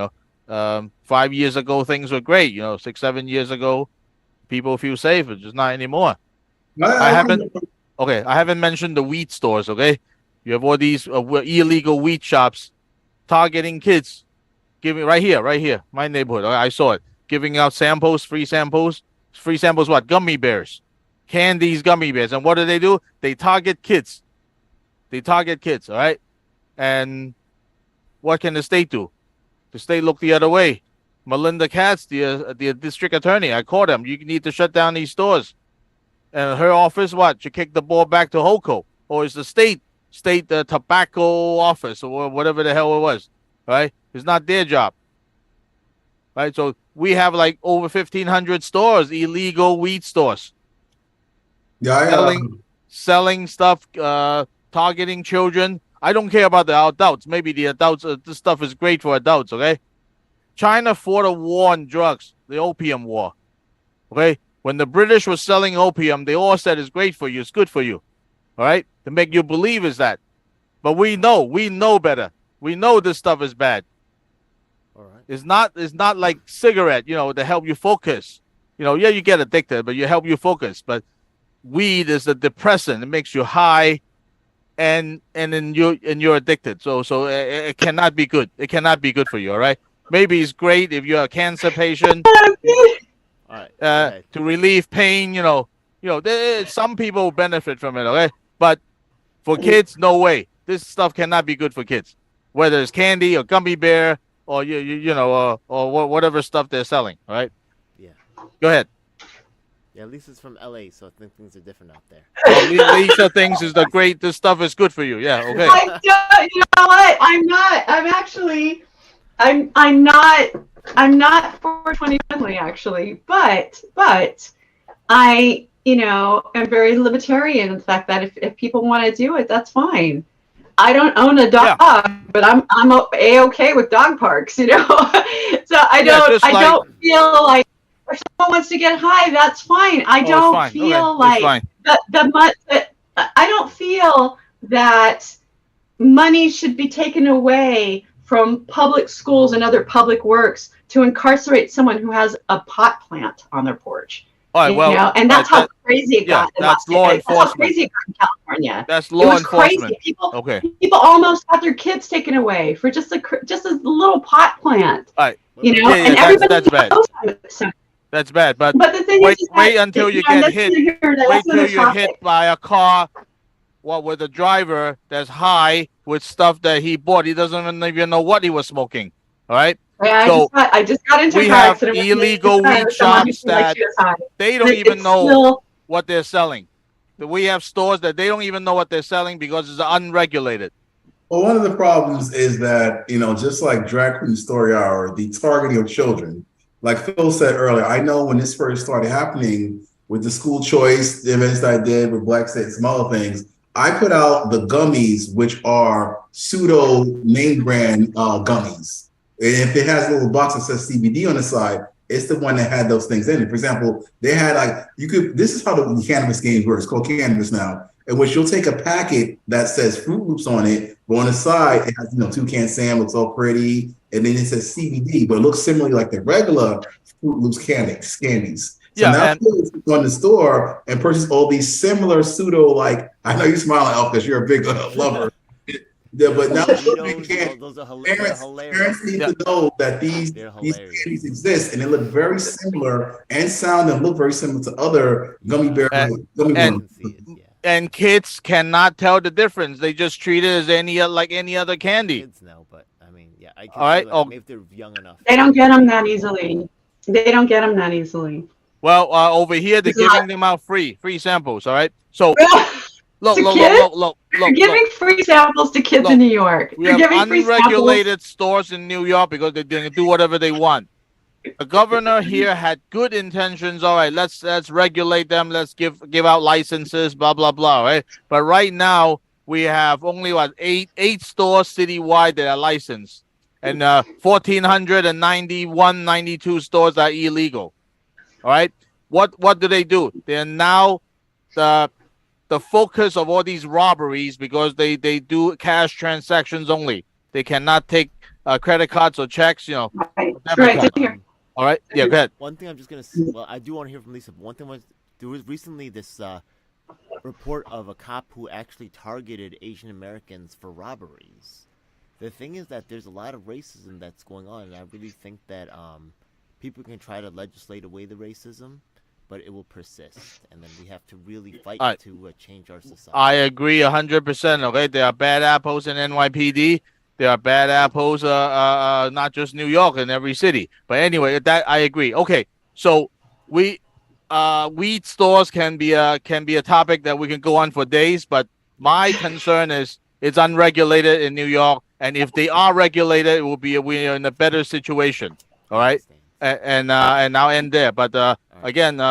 5 years ago things were great. 6, 7 years ago, people feel safe. It's just not anymore. I haven't. Okay, I haven't mentioned the weed stores. Okay, you have all these illegal weed shops targeting kids, giving right here, my neighborhood. I saw it, giving out samples, free samples. Free samples, what? Gummy bears, candies, gummy bears. And what do? They target kids. All right. And what can the state do? The state look the other way. Melinda Katz, the district attorney, I called him. You need to shut down these stores. And her office, what? She kicked the ball back to HOCO, or is the state tobacco office, or whatever the hell it was, right? It's not their job, right? So we have like over 1,500 stores, illegal weed stores. Yeah, selling stuff, targeting children. I don't care about the adults. Maybe the adults, this stuff is great for adults, okay? China fought a war on drugs, the Opium War, okay? When the British were selling opium, they all said it's great for you, it's good for you, all right? To make you believe is that. But we know better. We know this stuff is bad. All right. It's not like cigarette, to help you focus. Yeah, you get addicted, but you help you focus. But weed is a depressant. It makes you high, and then you're addicted. So it cannot be good. It cannot be good for you. All right. Maybe it's great if you're a cancer patient. All right. To relieve pain. Some people benefit from it. Okay, but for kids, no way. This stuff cannot be good for kids. Whether it's candy or gummy bear, or or whatever stuff they're selling, all right? Yeah. Go ahead. Yeah, Lisa's from LA, so I think things are different out there. Lisa thinks this stuff is good for you. Yeah, okay. You know what? I'm not for 20 friendly actually, but I, am very libertarian in the fact that if people want to do it, that's fine. I don't own a dog, but I'm a-okay with dog parks, So I don't feel like if someone wants to get high, that's fine. I don't feel like I don't feel that money should be taken away from public schools and other public works to incarcerate someone who has a pot plant on their porch. All right, and that's how crazy it got. That's law enforcement. That's how crazy it got in California. That's law enforcement. Crazy. People almost got their kids taken away for just a little pot plant. All right. And everybody that's bad. That's bad. But the thing wait is until you get hit. Wait till you're hit by a car. With a driver that's high with stuff that he bought. He doesn't even know what he was smoking. All right. Yeah, I just got into a car accident. We have illegal weed shops that they don't even know what they're selling. We have stores that they don't even know what they're selling because it's unregulated. Well, one of the problems is that, just like Drag Queen Story Hour, the targeting of children, like Phil said earlier, I know when this first started happening with the school choice, the events that I did with Black State, some other things, I put out the gummies, which are pseudo name brand gummies. And if it has a little box that says CBD on the side, it's the one that had those things in it. For example, they had this is how the cannabis game works, it's called cannabis now, in which you'll take a packet that says Fruit Loops on it, but on the side, it has, Toucan Sam, looks all pretty, and then it says CBD, but it looks similarly like the regular Fruit Loops candies. So now kids go in the store and purchase all these similar pseudo, I know you're smiling, Elf, because you're a big lover. Yeah, but now those are hilarious. Parents need to know that these candies exist, and they look very similar and sound and look very similar to other gummy bear and kids cannot tell the difference. They just treat it as any other candy. Kids know, but I mean, yeah, I can. All right, maybe if they're young enough. They don't get them that easily. Well, over here they're giving them out free samples. All right, so Look, To look, look, kids? look, look, You're look, giving look, free samples to kids in look. New York. We You're have giving free samples. unregulated stores in New York because they can do whatever they want. The governor here had good intentions. All right, let's regulate them. Let's give out licenses. Blah blah blah. Right. But right now we have only what eight stores citywide that are licensed, and 1,491, 92 stores are illegal. All right. What do? They are now the the focus of all these robberies because they do cash transactions only. They cannot take credit cards or checks. Right. Or debit Right. Same cards. here. All right. Yeah. Go ahead. One thing I'm just gonna well, I do want to hear from Lisa. But one thing was there was recently this report of a cop who actually targeted Asian Americans for robberies. The thing is that there's a lot of racism that's going on, and I really think that people can try to legislate away the racism, but it will persist, and then we have to really fight All right. to change our society. I agree 100%. Okay, there are bad apples in NYPD. There are bad apples, not just New York, in every city. But anyway, that I agree. Okay, so we, weed stores can be a topic that we can go on for days. But my concern is it's unregulated in New York, and if they are regulated, it will be we're in a better situation. All right, and I'll end there. But again,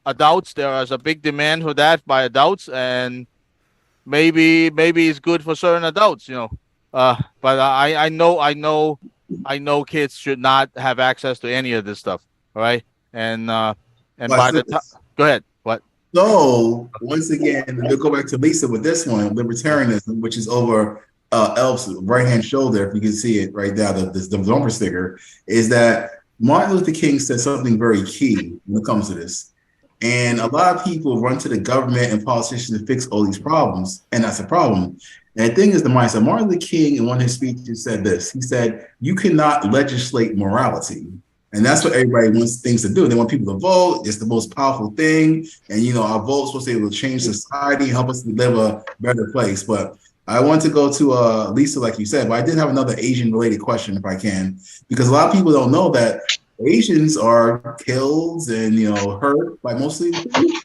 adults, there is a big demand for that by adults, and maybe it's good for certain adults. But I know kids should not have access to any of this stuff. All right, and by Watch the time, this. go ahead. What? So once again, we'll go back to Lisa with this one, libertarianism, which is over Elf's right hand shoulder. If you can see it right now, the bumper sticker is that Martin Luther King said something very key when it comes to this. And a lot of people run to the government and politicians to fix all these problems, and that's a problem. And the thing is, the mindset. Martin Luther King, in one of his speeches, said this. He said, "You cannot legislate morality." And that's what everybody wants things to do. They want people to vote. It's the most powerful thing. And, our vote's supposed to be able to change society, help us live a better place. But I want to go to Lisa, like you said, but I did have another Asian-related question, if I can, because a lot of people don't know that Asians are killed and, hurt by mostly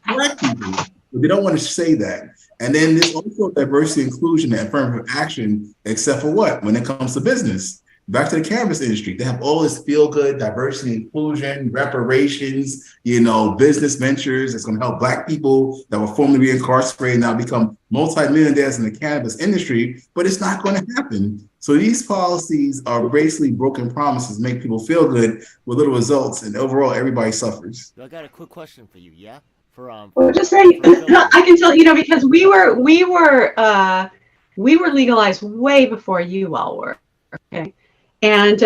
Black people. But they don't want to say that. And then there's also diversity, inclusion, and affirmative action, except for what? When it comes to business. Back to the cannabis industry, they have all this feel-good, diversity, inclusion, reparations, business ventures that's going to help Black people that were formerly be incarcerated now become multi-millionaires in the cannabis industry, but it's not going to happen. So these policies are basically broken promises, make people feel good with little results, and overall, everybody suffers. I got a quick question for you. Yeah, Well, just saying, I can tell because we were legalized way before you all were. Okay. And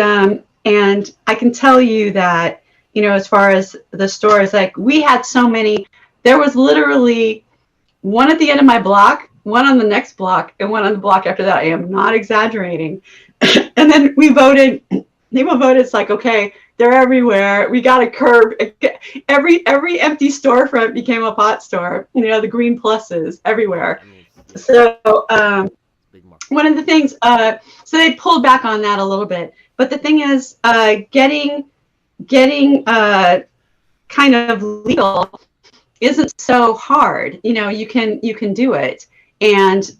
I can tell you that, as far as the stores, like we had so many, there was literally one at the end of my block, one on the next block, and one on the block after that. I am not exaggerating. And then we voted, people voted, it's like, okay, they're everywhere. We got a curb. Every empty storefront became a pot store, the green pluses everywhere. So, one of the things, so they pulled back on that a little bit, but the thing is, getting kind of legal isn't so hard. You can do it, and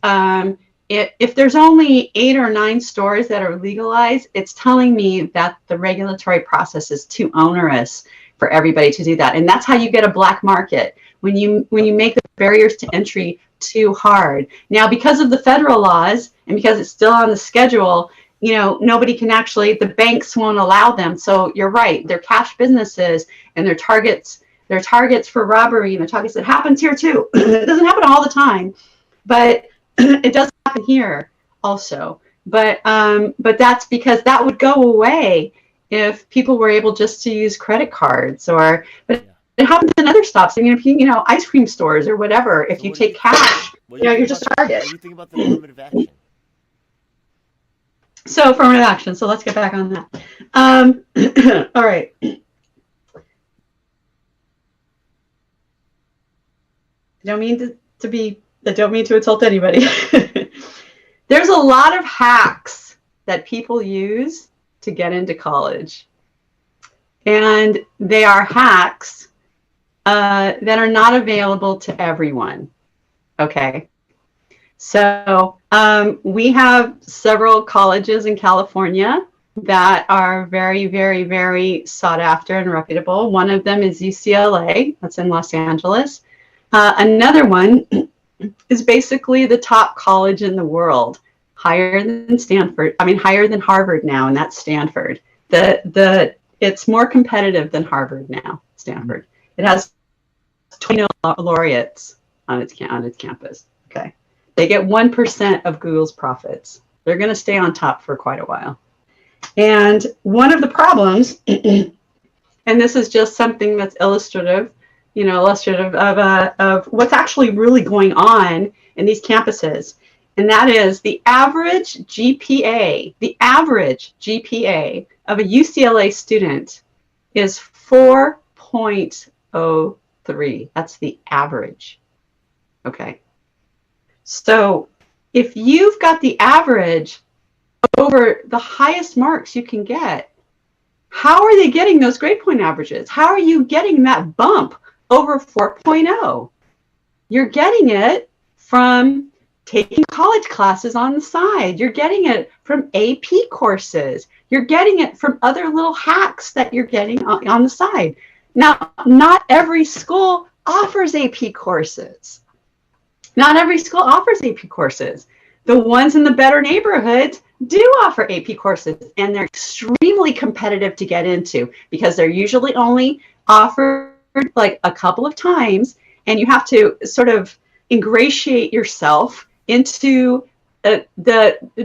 if there's only 8 or 9 stores that are legalized, it's telling me that the regulatory process is too onerous for everybody to do that, and that's how you get a black market when you make the barriers to entry too hard. Now, because of the federal laws and because it's still on the schedule, nobody can actually, the banks won't allow them. So you're right, they're cash businesses and they're targets for robbery, and they're targets. It happens here too. It doesn't happen all the time, but it does happen here also. But that's because that would go away if people were able just to use credit cards but it happens in other stops. I mean, if ice cream stores or whatever, if you take cash, you're just a target. What do you think about the affirmative action? So affirmative action. So let's get back on that. All right. I don't mean to insult anybody. There's a lot of hacks that people use to get into college. And they are hacks that are not available to everyone. Okay. So we have several colleges in California that are very, very, very sought after and reputable. One of them is UCLA, that's in Los Angeles. Another one is basically the top college in the world, higher than Stanford. I mean, higher than Harvard now, and that's Stanford. It's more competitive than Harvard now, Stanford. It has 20 laureates on its campus. Okay, they get 1% of Google's profits. They're going to stay on top for quite a while. And one of the problems, and this is just something that's illustrative of what's actually really going on in these campuses. And that is the average GPA of a UCLA student is 4.03. That's the average. Okay. So if you've got the average over the highest marks you can get, how are they getting those grade point averages? How are you getting that bump over 4.0? You're getting it from taking college classes on the side. You're getting it from AP courses. You're getting it from other little hacks that you're getting on the side. Now, not every school offers AP courses. Not every school offers AP courses. The ones in the better neighborhoods do offer AP courses, and they're extremely competitive to get into because they're usually only offered like a couple of times, and you have to sort of ingratiate yourself into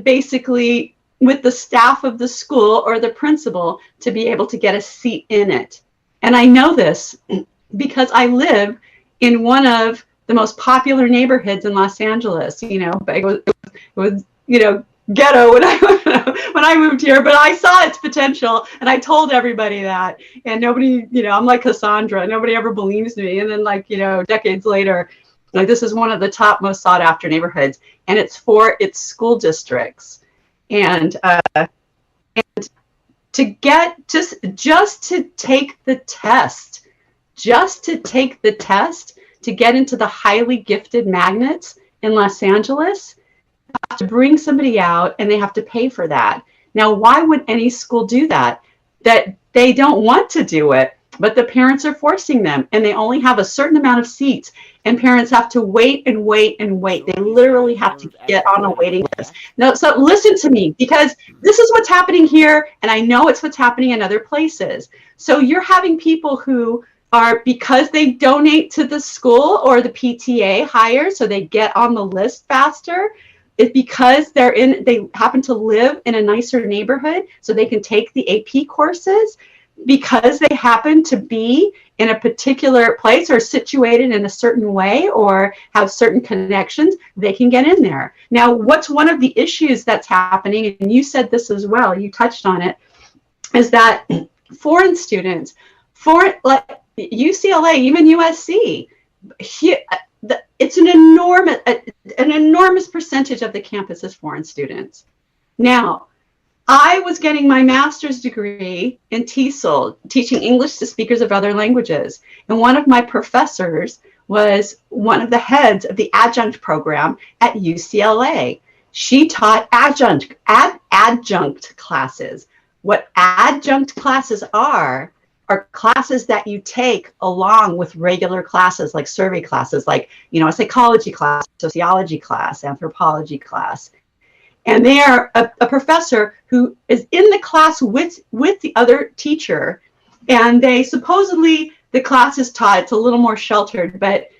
basically with the staff of the school or the principal to be able to get a seat in it. And I know this because I live in one of the most popular neighborhoods in Los Angeles. It was ghetto when I moved here, but I saw its potential, and I told everybody that, and nobody, I'm like Cassandra, nobody ever believes me. And then decades later, this is one of the top most sought after neighborhoods, and it's for its school districts. And to get just to take the test, to get into the highly gifted magnets in Los Angeles, have to bring somebody out, and they have to pay for that. Now, why would any school do that? That they don't want to do it, but the parents are forcing them, and they only have a certain amount of seats, and parents have to wait and wait and wait. They literally have to get on a waiting list. No, so listen to me, because this is what's happening here, and I know it's what's happening in other places. So you're having people who are, because they donate to the school or the PTA higher, so they get on the list faster. It's because they happen to live in a nicer neighborhood, so they can take the AP courses. Because they happen to be in a particular place or situated in a certain way or have certain connections, they can get in there. Now, what's one of the issues that's happening, and you said this as well, you touched on it, is that foreign students, like UCLA, even USC, it's an enormous percentage of the campus is foreign students. Now, I was getting my master's degree in TESOL, teaching English to speakers of other languages. And one of my professors was one of the heads of the adjunct program at UCLA. She taught adjunct classes. What adjunct classes are classes that you take along with regular classes, like survey classes, like, a psychology class, sociology class, anthropology class. And they are a professor who is in the class with the other teacher, and they supposedly, the class is taught, it's a little more sheltered, but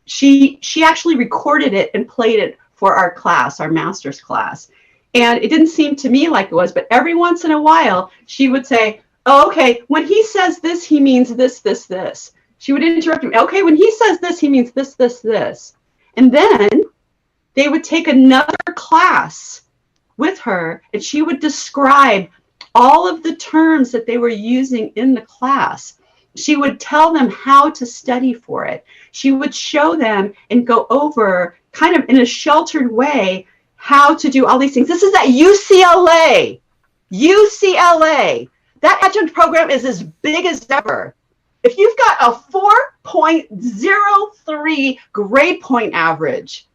she actually recorded it and played it for our class, our master's class. And it didn't seem to me like it was, but every once in a while she would say, oh, okay, when he says this, he means this, this, this. She would interrupt me. Okay, when he says this, he means this, this, this. And then they would take another class with her, and she would describe all of the terms that they were using in the class. She would tell them how to study for it. She would show them and go over, kind of in a sheltered way, how to do all these things. This is at UCLA. UCLA. That adjunct program is as big as ever. If you've got a 4.03 grade point average,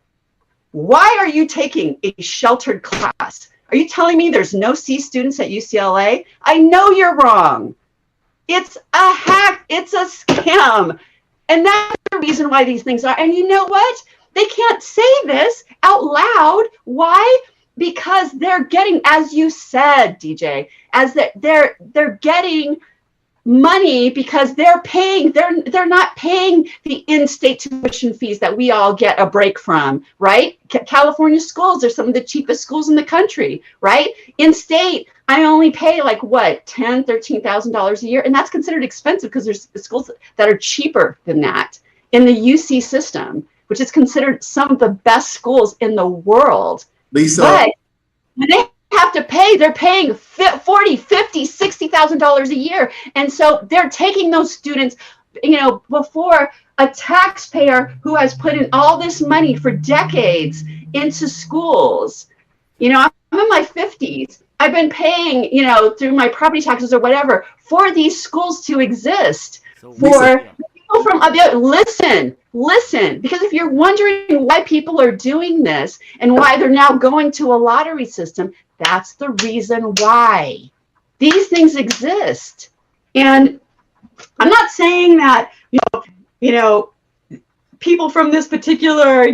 Why are you taking a sheltered class? Are you telling me there's no C students at UCLA? I know you're wrong. It's a hack. It's a scam. And that's the reason why these things are. And you know what? They can't say this out loud. Why? Because they're getting, as you said, DJ, as they're getting money because they're not paying the in-state tuition fees that we all get a break from, right? California schools are some of the cheapest schools in the country, right? In-state, I only pay like what, $10,000-$13,000 a year, and that's considered expensive because there's schools that are cheaper than that in the UC system, which is considered some of the best schools in the world. Lisa, but when they have to pay, they're paying $40,000, $50,000, $60,000 a year, and so they're taking those students, before a taxpayer who has put in all this money for decades into schools. I'm in my 50s. I've been paying, through my property taxes or whatever, for these schools to exist. So for people from listen, because if you're wondering why people are doing this and why they're now going to a lottery system, that's the reason why. These things exist. And I'm not saying that, people from this particular,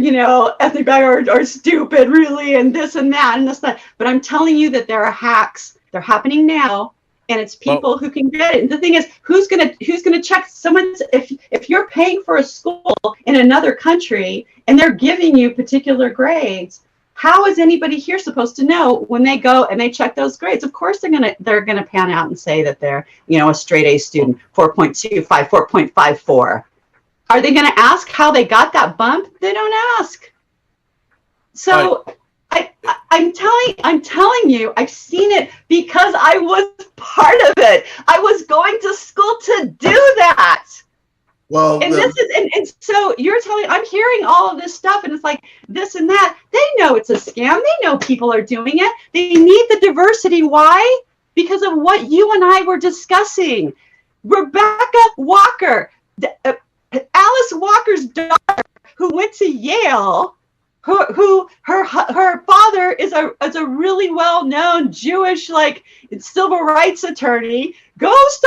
ethnic background are stupid, really, and this and that and this, that. But I'm telling you that there are hacks. They're happening now, and it's people who can get it. And the thing is, who's gonna check someone's? If you're paying for a school in another country and they're giving you particular grades, how is anybody here supposed to know when they go and they check those grades? Of course, they're gonna pan out and say that they're a straight A student, 4.25, 4.54. Are they going to ask how they got that bump? They don't ask. So I'm telling you, I've seen it because I was part of it. I was going to school to do that. Well, and so you're telling, I'm hearing all of this stuff, and it's like this and that. They know it's a scam. They know people are doing it. They need the diversity. Why? Because of what you and I were discussing. Rebecca Walker, Alice Walker's daughter, who went to Yale, who her father is a really well-known Jewish civil rights attorney, goes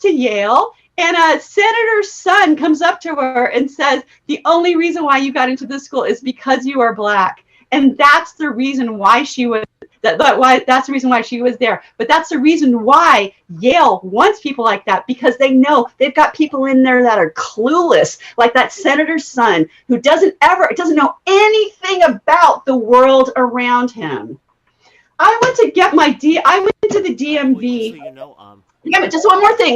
to Yale, and a senator's son comes up to her and says, the only reason why you got into this school is because you are Black. And that's the reason why she was that's the reason why she was there. But that's the reason why Yale wants people like that, because they know they've got people in there that are clueless, like that senator's son who doesn't know anything about the world around him. I went to the DMV. Yeah, but just one more thing,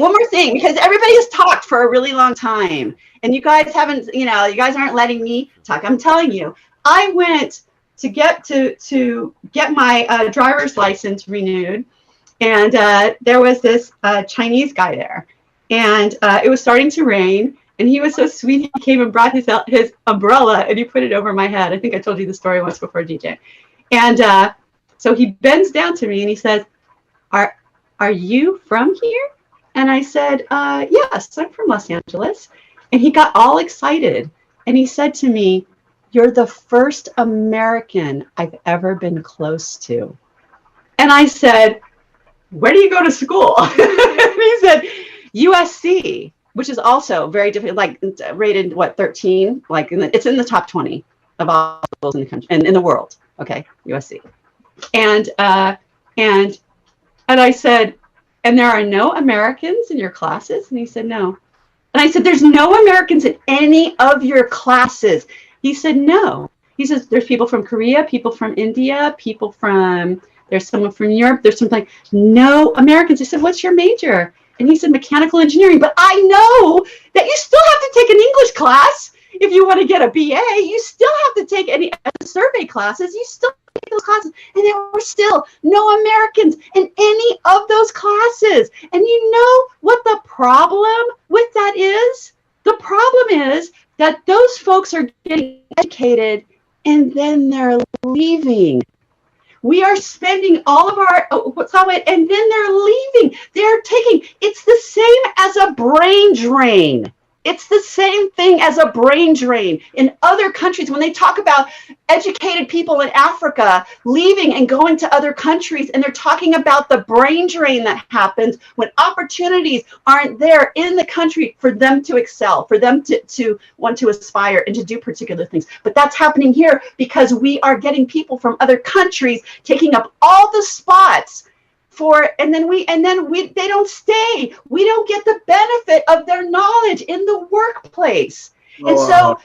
because everybody has talked for a really long time, and you guys haven't, you guys aren't letting me talk. I'm telling you, I went to get my driver's license renewed, and there was this Chinese guy there, and it was starting to rain, and he was so sweet. He came and brought his umbrella, and he put it over my head. I think I told you the story once before, DJ. And so he bends down to me and he says, "Are you from here?" And I said, "Yes, I'm from Los Angeles." And he got all excited, and he said to me, "You're the first American I've ever been close to." And I said, "Where do you go to school?" And he said, USC, which is also very difficult, rated 13, it's in the top 20 of all schools in the country and in the world. Okay, USC. And I said, "And there are no Americans in your classes?" And he said, "No." And I said, "There's no Americans in any of your classes?" He said, "No." He says, "There's people from Korea, people from India, there's someone from Europe, there's something, no Americans." I said, "What's your major?" And he said, "Mechanical engineering." But I know that you still have to take an English class if you want to get a BA. You still have to take any survey classes. You still take those classes. And there were still no Americans in any of those classes. And you know what the problem with that is? The problem is that those folks are getting educated and then they're leaving. We are spending all of our and then they're leaving. It's the same as a brain drain. It's the same thing as a brain drain. In other countries, when they talk about educated people in Africa leaving and going to other countries, and they're talking about the brain drain that happens when opportunities aren't there in the country for them to excel, for them to want to aspire and to do particular things. But that's happening here because we are getting people from other countries taking up all the spots and then they don't stay. We don't get the benefit of their knowledge in the workplace. And so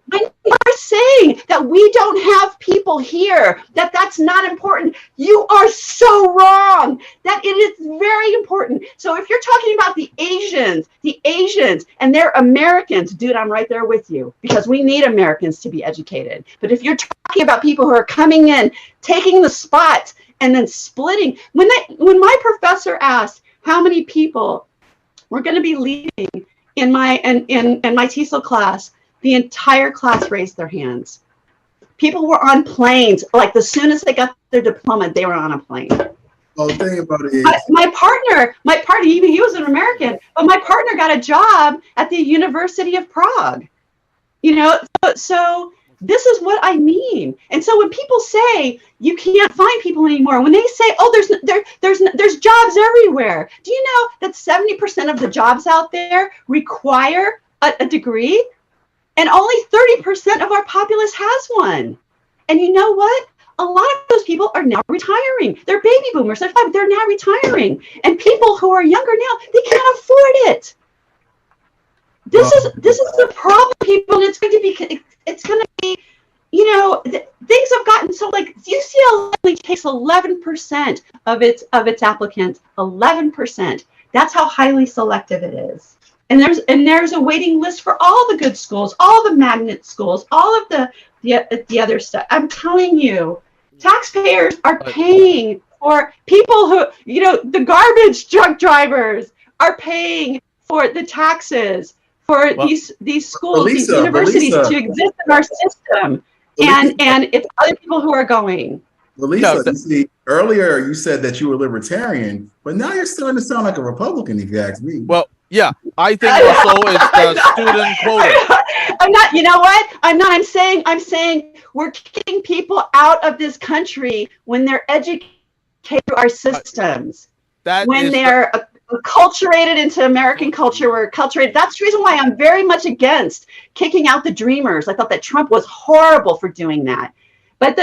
when you are saying that we don't have people here, that's not important, you are so wrong. That it is very important. So if you're talking about the Asians and they're Americans, dude, I'm right there with you, because we need Americans to be educated. But if you're talking about people who are coming in, taking the spot, and then splitting. When my professor asked how many people were going to be leaving in my TESOL class, the entire class raised their hands. People were on planes. Like, as soon as they got their diploma, they were on a plane. Well, the thing about it is, my partner, he was an American, but my partner got a job at the University of Prague. You know, so this is what I mean. And so when people say you can't find people anymore, when they say, oh, there's jobs everywhere, do you know that 70% of the jobs out there require a degree, and only 30% of our populace has one? And you know what? A lot of those people are now retiring. They're baby boomers. They're now retiring. And people who are younger now, they can't afford it. This is the problem, people, and it's going to be, you know, things have gotten so, like, UCLA only takes 11% of its applicants. 11%. That's how highly selective it is. And there's a waiting list for all the good schools, all the magnet schools, all of the other stuff. I'm telling you, taxpayers are paying for people who, you know, the garbage truck drivers are paying for the taxes for these schools, these universities to exist in our system. And it's other people who are going. Lisa, you see, earlier you said that you were libertarian, but now you're starting to sound like a Republican, if you ask me. Well, yeah, I think also it's the student quota. I'm not, you know what? I'm saying we're kicking people out of this country when they're educated through our systems. When they're acculturated into American culture, we're acculturated. That's the reason why I'm very much against kicking out the Dreamers. I thought that Trump was horrible for doing that. But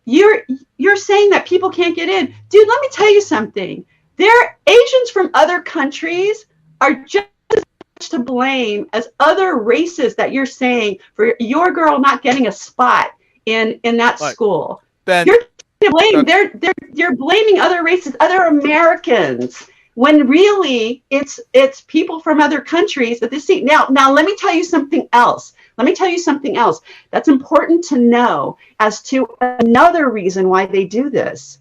you're saying that people can't get in. Dude, let me tell you something. Asians from other countries are just as much to blame as other races that you're saying for your girl not getting a spot in that school. You're to blame. You're blaming other races, other Americans, when really it's people from other countries that they see. Now let me tell you something else. That's important to know as to another reason why they do this.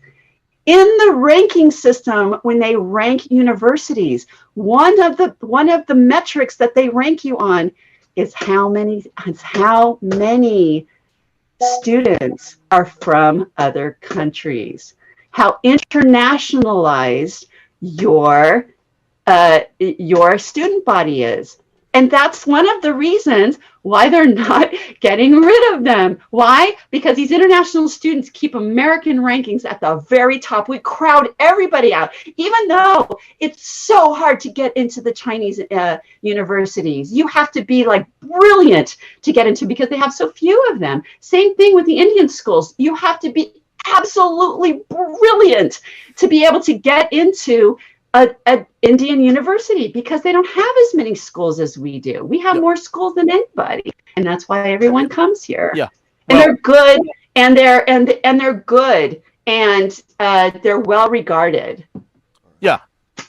In the ranking system, when they rank universities, one of the metrics that they rank you on is how many students are from other countries, how internationalized your student body is. And that's one of the reasons why they're not getting rid of them. Why? Because these international students keep American rankings at the very top. We crowd everybody out, even though it's so hard to get into the Chinese universities. You have to be like brilliant to get into because they have so few of them. Same thing with the Indian schools. You have to be absolutely brilliant to be able to get into an Indian university because they don't have as many schools as we do. We have more schools than anybody, and that's why everyone comes here. Yeah, and they're good, and they're good, and they're well regarded. Yeah,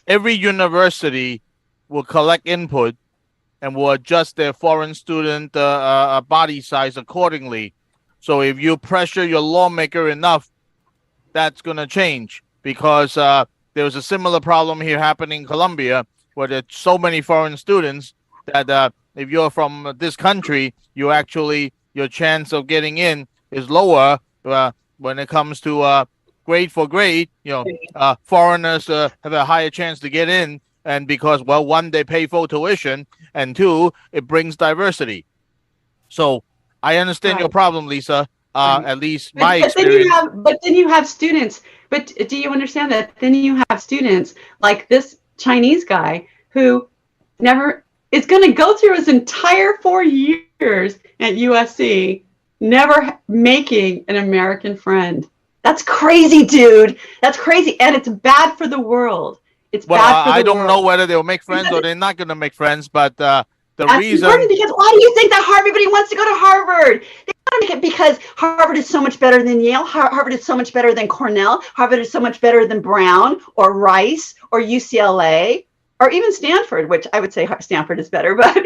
every university will collect input and will adjust their foreign student body size accordingly. So if you pressure your lawmaker enough, that's going to change because there was a similar problem here happening in Colombia where there's so many foreign students that if you're from this country, your chance of getting in is lower when it comes to grade for grade. Foreigners have a higher chance to get in, And because, well, one, they pay full tuition, and two, it brings diversity. So I understand your Right. problem, Lisa. Right. At least But, my but then you experience. have, but then you have students. But do you understand that? Then you have students like this Chinese guy who never is going to go through his entire 4 years at USC, never making an American friend. That's crazy, dude. That's crazy, and it's bad for the world. It's Well, bad for I the don't know world. whether they'll make friends or Because they're not going to make friends, but the that's important, reason, because why do you think that everybody wants to go to Harvard? They want to make it because Harvard is so much better than Yale. Harvard is so much better than Cornell. Harvard is so much better than Brown or Rice or UCLA or even Stanford, which I would say Stanford is better, but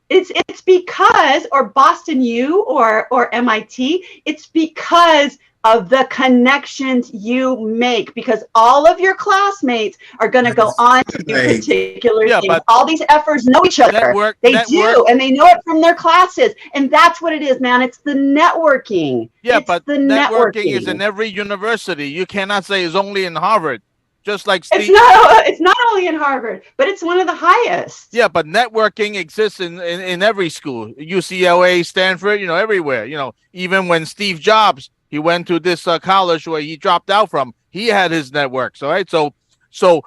it's because, or Boston U or MIT. It's because of the connections you make, because all of your classmates are going to go That's on to do like, particular yeah, things. but All these efforts know each other. They network. do, and they know it from their classes. And that's what it is, man. It's the networking. Yeah, It's but the networking is in networking. every university. You cannot say it's only in Harvard. Just like It's Steve. not. It's not only in Harvard, but it's one of the highest. Yeah, but networking exists in every school. UCLA, Stanford, everywhere. Even when Steve Jobs, he went to this college where he dropped out from, he had his networks. All right. So all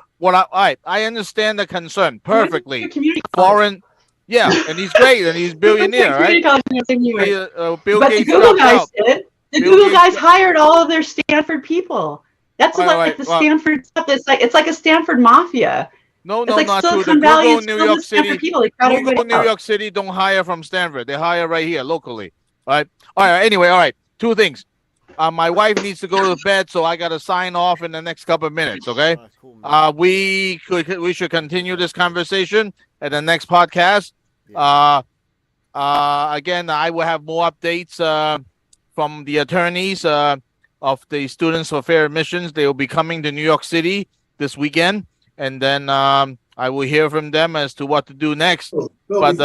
right, I understand the concern perfectly. Community college. Foreign, yeah, and he's great and he's He went to a billionaire, right? community college in the same year. Bill But the Gates Google dropped guys out. did. The Bill Google Gates. guys hired all of their Stanford people. That's All like right, the well, Stanford stuff. It's like a Stanford mafia. no, It's no, like not true. The Silicon Valley Google is New filled York with Stanford City, people. They crowd Google everybody New out. York City don't hire from Stanford. They hire right here locally. All right. All right. Anyway, all right. Two things. My wife needs to go to bed, so I got to sign off in the next couple of minutes. Okay. All right, cool, man. We should continue this conversation at the next podcast. Yeah. Again, I will have more updates from the attorneys of the Students for Fair Admissions. They will be coming to New York City this weekend, and then I will hear from them as to what to do next. so But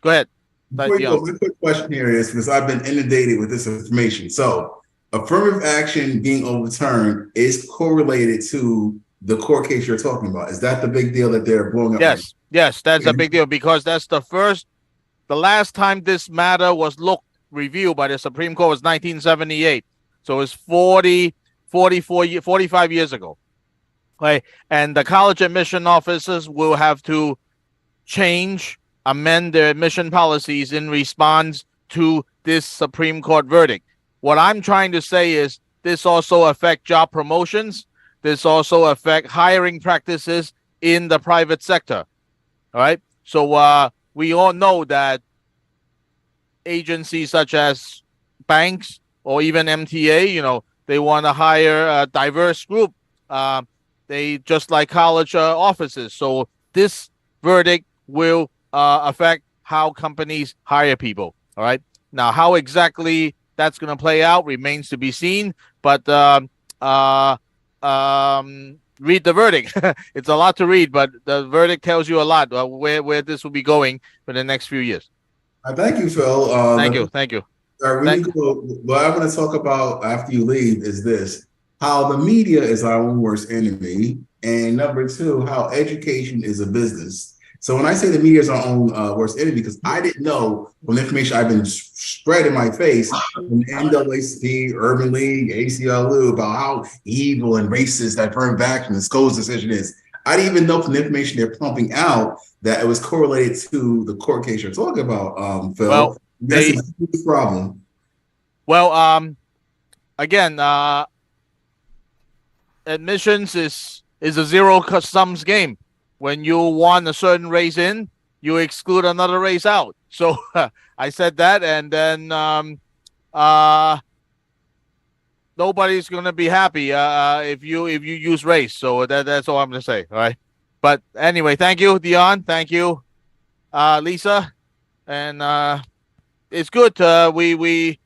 go ahead, before you Dion. go, my quick question here is, because I've been inundated with this information. So, affirmative action being overturned is correlated to the court case you're talking about. Is that the big deal that they're blowing up? Yes, that's a big deal because that's the last time this matter was reviewed by the Supreme Court was 1978. So it's 45 years ago. Okay. And the college admission officers will have to amend their admission policies in response to this Supreme Court verdict. What I'm trying to say is this also affects job promotions. This also affects hiring practices in the private sector. All right. So we all know that agencies such as banks or even MTA, they want to hire a diverse group. They just like college offices. So this verdict will affect how companies hire people. All right. Now, how exactly that's going to play out remains to be seen. But read the verdict. It's a lot to read, but the verdict tells you a lot where this will be going for the next few years. Thank you, Phil. Thank you. What I want to talk about after you leave is this: how the media is our own worst enemy, and number two, how education is a business. So when I say the media is our own worst enemy, because I didn't know from the information I've been spread in my face from the NAACP, Urban League, ACLU about how evil and racist that affirmative action and School's decision is. I didn't even know from the information they're pumping out that it was correlated to the court case you're talking about, Phil. Well, that's a huge problem. Well, again, admissions is a zero sums game. When you want a certain race in, you exclude another race out. So I said that, and then nobody's gonna be happy if you use race. So that's all I'm gonna say. All right. But anyway, thank you, Dion. Thank you, Lisa, and it's good. We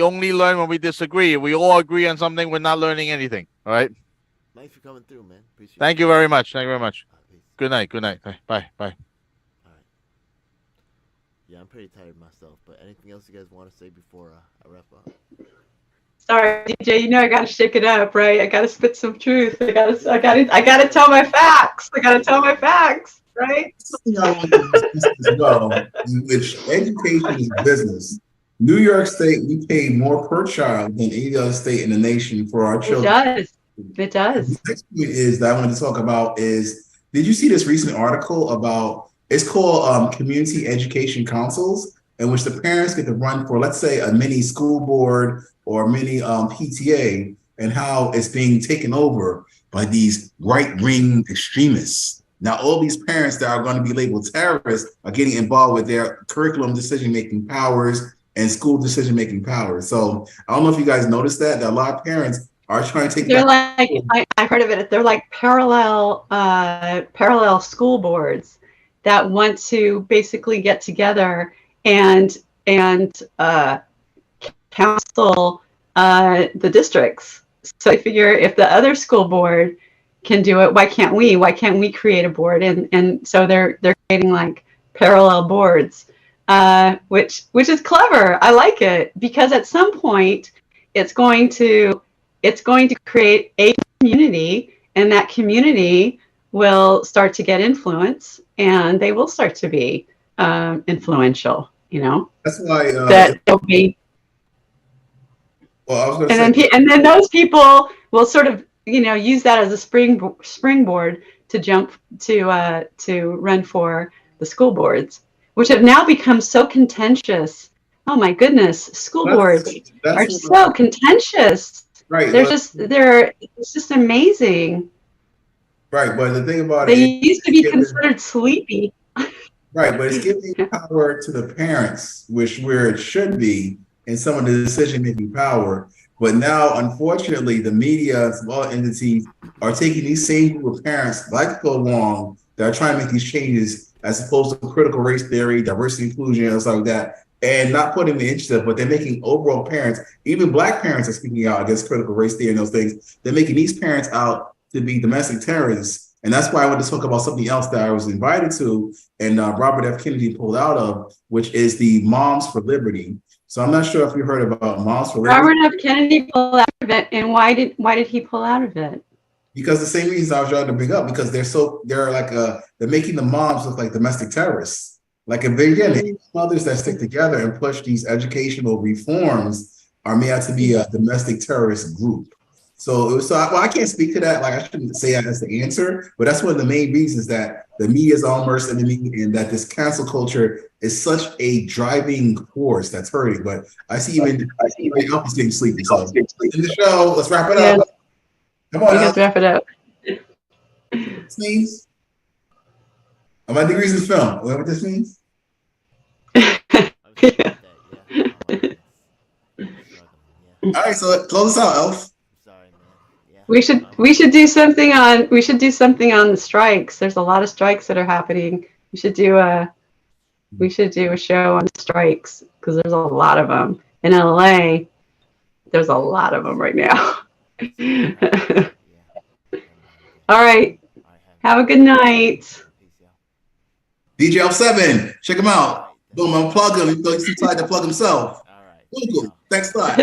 only learn when we disagree. We all agree on something. We're not learning anything. All right. Thanks for coming through, man. Appreciate it. Thank you very much. Thank you very much. Peace. Good night. Good night. Bye. Bye. All right. Yeah, I'm pretty tired myself. But anything else you guys want to say before I wrap up? Sorry, DJ. You know I gotta shake it up, right? I gotta spit some truth. I gotta tell my facts. I gotta tell my facts, right? Something I want to discuss as well, in which education is business. New York State, we pay more per child than any other state in the nation for our It children. does. It The does. next point is that I wanted to talk about is, did you see this recent article about, it's called Community Education Councils, in which the parents get to run for, let's say, a mini school board or a mini PTA, and how it's being taken over by these right-wing extremists. Now, all these parents that are going to be labeled terrorists are getting involved with their curriculum decision-making powers and school decision-making powers. So I don't know if you guys noticed that a lot of parents are trying to take They're back. like, I heard of it. They're like parallel school boards that want to basically get together and counsel the districts. So I figure if the other school board can do it, why can't we? Why can't we create a board? And so they're creating like parallel boards, which is clever. I like it because at some point it's going to create a community, and that community will start to get influence, and they will start to be influential. You know, That's why that they'll be. Well, I was going to say, And then those people will sort of, use that as a springboard to jump to run for the school boards, which have now become so contentious. Oh my goodness, school boards are so contentious. right. It's just amazing. Right, but the thing about They it, used to be considered sleepy. right, but it's giving power to the parents, which where it should be in some of the decision-making power. But now, unfortunately, the media, small entities are taking these same group of parents, like Phil Wong, that are trying to make these changes, as opposed to critical race theory, diversity, inclusion, and stuff like that, and not putting the interest of, but they're making overall parents, even Black parents are speaking out against critical race theory and those things. They're making these parents out to be domestic terrorists. And that's why I want to talk about something else that I was invited to and Robert F. Kennedy pulled out of, which is the Moms for Liberty. So I'm not sure if you heard about Moms for Liberty. Robert F. Kennedy pulled out of it, and why did he pull out of it? Because the same reasons I was trying to bring up, because they're making the moms look like domestic terrorists. Like if they mothers that stick together and push these educational reforms are made out to be a domestic terrorist group. I can't speak to that. Like I shouldn't say that as the answer, but that's one of the main reasons that the media is all immersed in the media, and that this cancel culture is such a driving force that's hurting. But I see even Elf getting sleepy. So in the show, let's wrap it up. Come on, let's wrap it up. This means my degrees in film. What this means? All right, so close us out, Elf. We should do something on the strikes. There's a lot of strikes that are happening. We should do a show on strikes because there's a lot of them in LA. There's a lot of them right now. All right. Have a good night. djelf7, check him out. Boom, unplug him. He's too tired to plug himself. All right. Google. Thanks a lot.